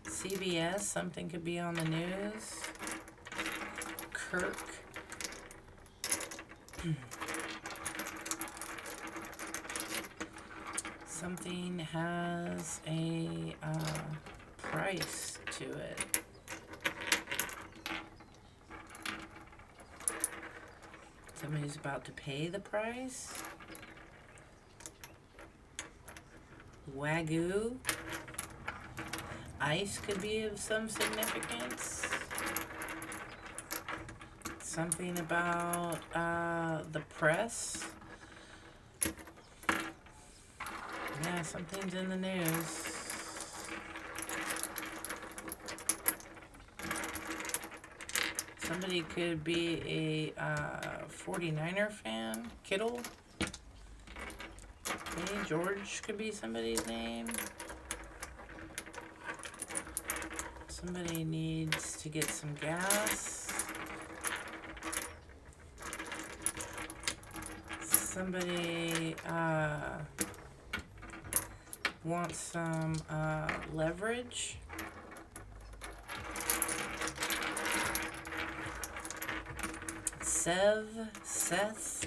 CBS, something could be on the news. Kirk. Something has a price to it. Somebody's about to pay the price. Wagyu. Ice could be of some significance. Something about the press. Yeah, something's in the news. Somebody could be a 49er fan. Kittle. Okay, George could be somebody's name. Somebody needs to get some gas. Somebody wants some leverage. Seth.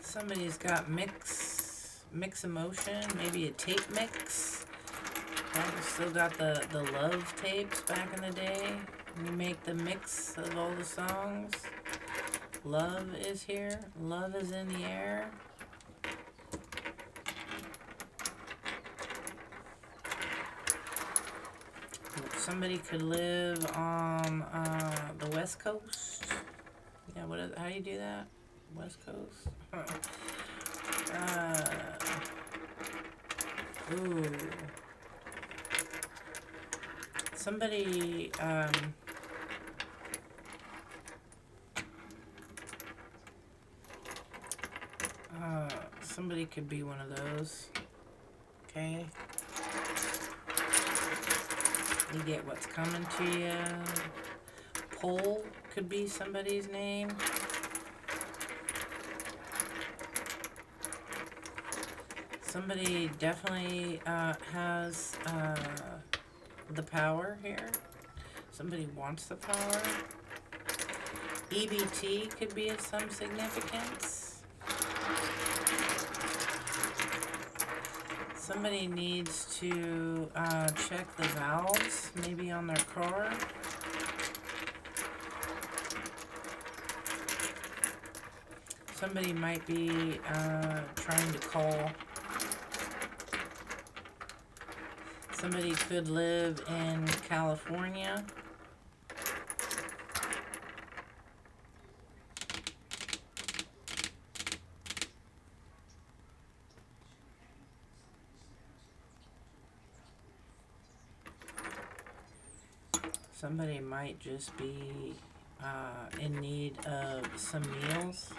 Somebody's got mix emotion, maybe a tape mix. Still got the love tapes back in the day. You make the mix of all the songs. Love is here. Love is in the air. Somebody could live on the West Coast. Yeah, how do you do that? West Coast? Ooh. Somebody, somebody could be one of those. Okay. You get what's coming to you. Pole could be somebody's name. Somebody definitely has the power here. Somebody wants the power. EBT could be of some significance. Somebody needs to check the valves, maybe on their car. Somebody might be trying to call. Somebody could live in California. Somebody might just be in need of some meals.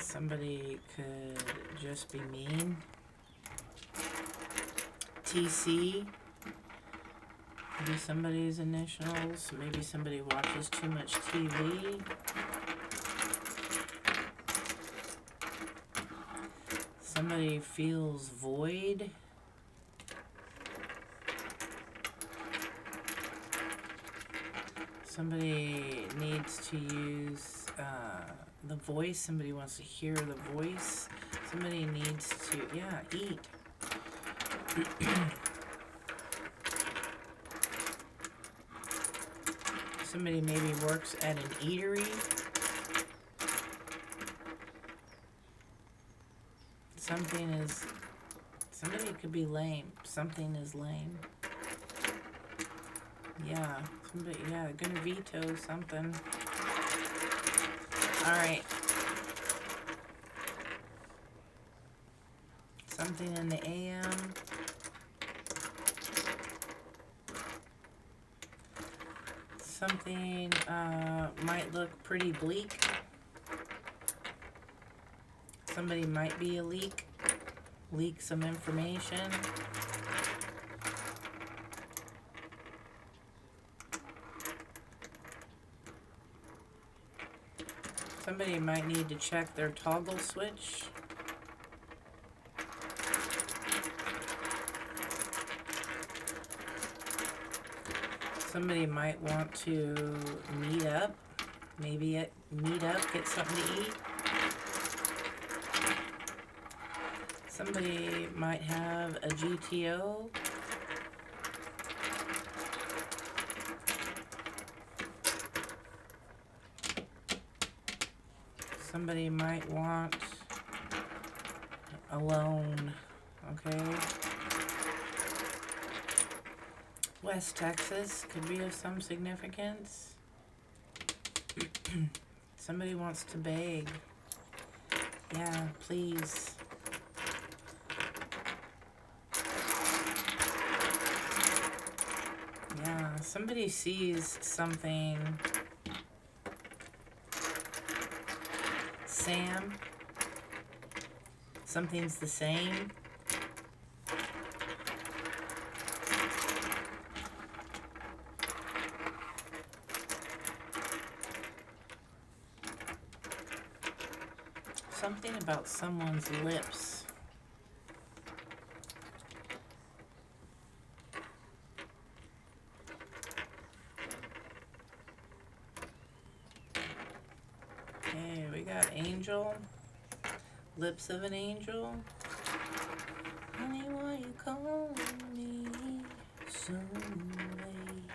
Somebody could just be mean. TC. Maybe somebody's initials. Maybe somebody watches too much TV. Somebody feels void. Somebody needs to use the voice. Somebody wants to hear the voice. Somebody needs to, yeah, eat. Somebody maybe works at an eatery. Somebody could be lame. Something is lame. Yeah, somebody, yeah, gonna veto something. Alright. Something in the AM. Something might look pretty bleak. Somebody might be a leak. Leak some information. Somebody might need to check their toggle switch. Somebody might want to meet up. Maybe meet up, get something to eat. Somebody might have a GTO. Somebody might want a loan, okay? West Texas could be of some significance. Somebody wants to beg. Yeah, please. Yeah, somebody sees something. Sam. Something's the same. Something about someone's lips. Okay, we got angel. Lips of an angel. Honey, why you calling me so late?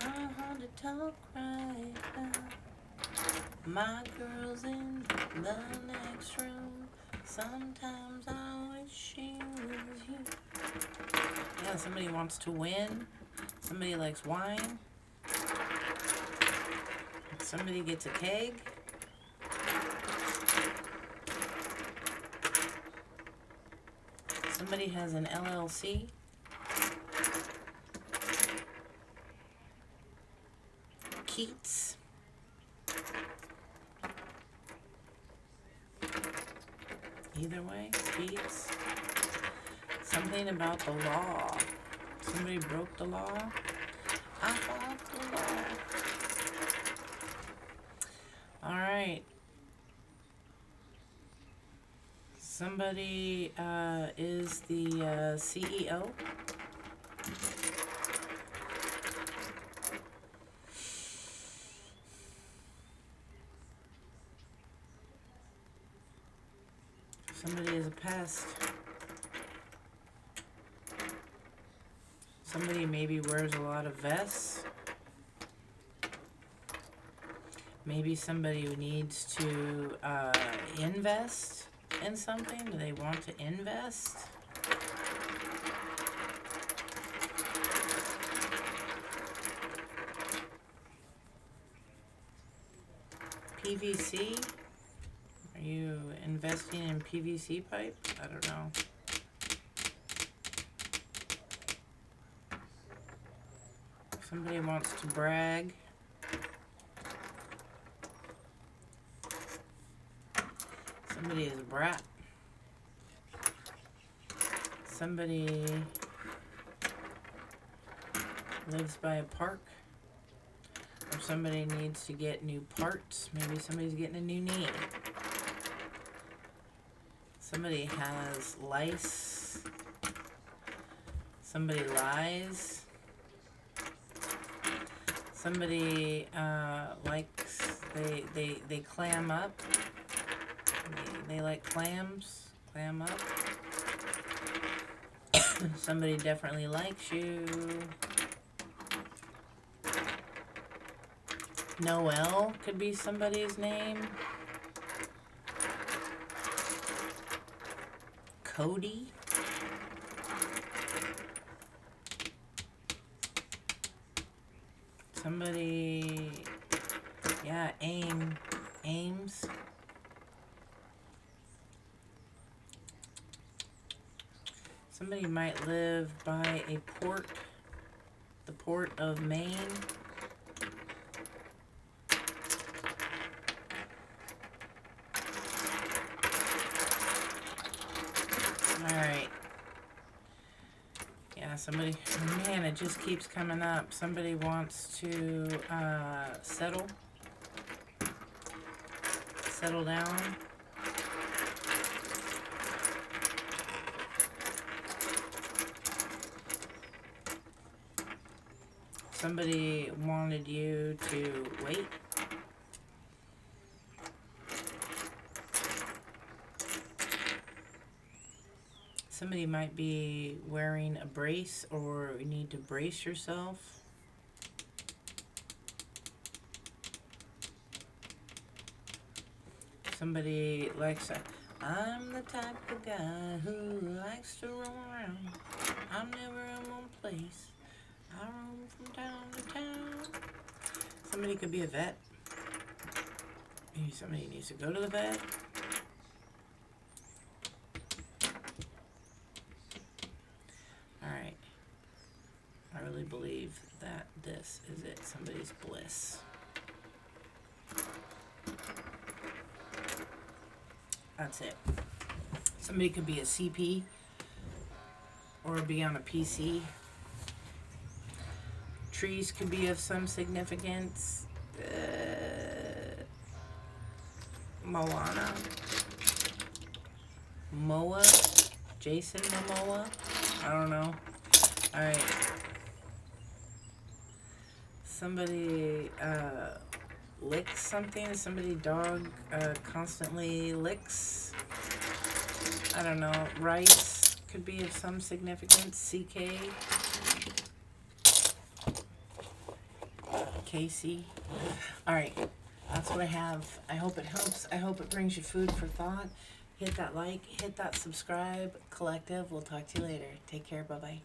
I want to talk right now. My girl's in the next room. Sometimes I wish she was you. Yeah, somebody wants to win. Somebody likes wine. Somebody gets a keg. Somebody has an LLC. Keats. Either way, Keats. Something about the law. Somebody broke the law. I fought the law. All right. Somebody is the CEO. Somebody is a pest. Somebody maybe wears a lot of vests. Maybe somebody who needs to invest in something. Do they want to invest? PVC? Are you investing in PVC pipe? I don't know. Somebody wants to brag. Somebody is a brat. Somebody lives by a park. Or somebody needs to get new parts. Maybe somebody's getting a new knee. Somebody has lice. Somebody lies. Somebody likes, they clam up. They like clams. Clam up. Somebody definitely likes you. Noel could be somebody's name. Cody. Somebody, yeah, Ames. Somebody might live by a port, the port of Maine. Alright. Yeah, somebody, man, it just keeps coming up. Somebody wants to settle down. Somebody wanted you to wait. Somebody might be wearing a brace, or you need to brace yourself. Somebody likes to, I'm the type of guy who likes to roam around. I'm never in one place. I roam from town to town. Somebody could be a vet. Maybe somebody needs to go to the vet. Alright. I really believe that this is it. Somebody's bliss. That's it. Somebody could be a CP or be on a PC. Trees could be of some significance. Moa, Jason Momoa. I don't know. Alright. Somebody licks something. Somebody dog constantly licks. I don't know. Rice could be of some significance. CK. Casey. Alright. That's what I have. I hope it helps. I hope it brings you food for thought. Hit that like. Hit that subscribe. Collective. We'll talk to you later. Take care. Bye-bye.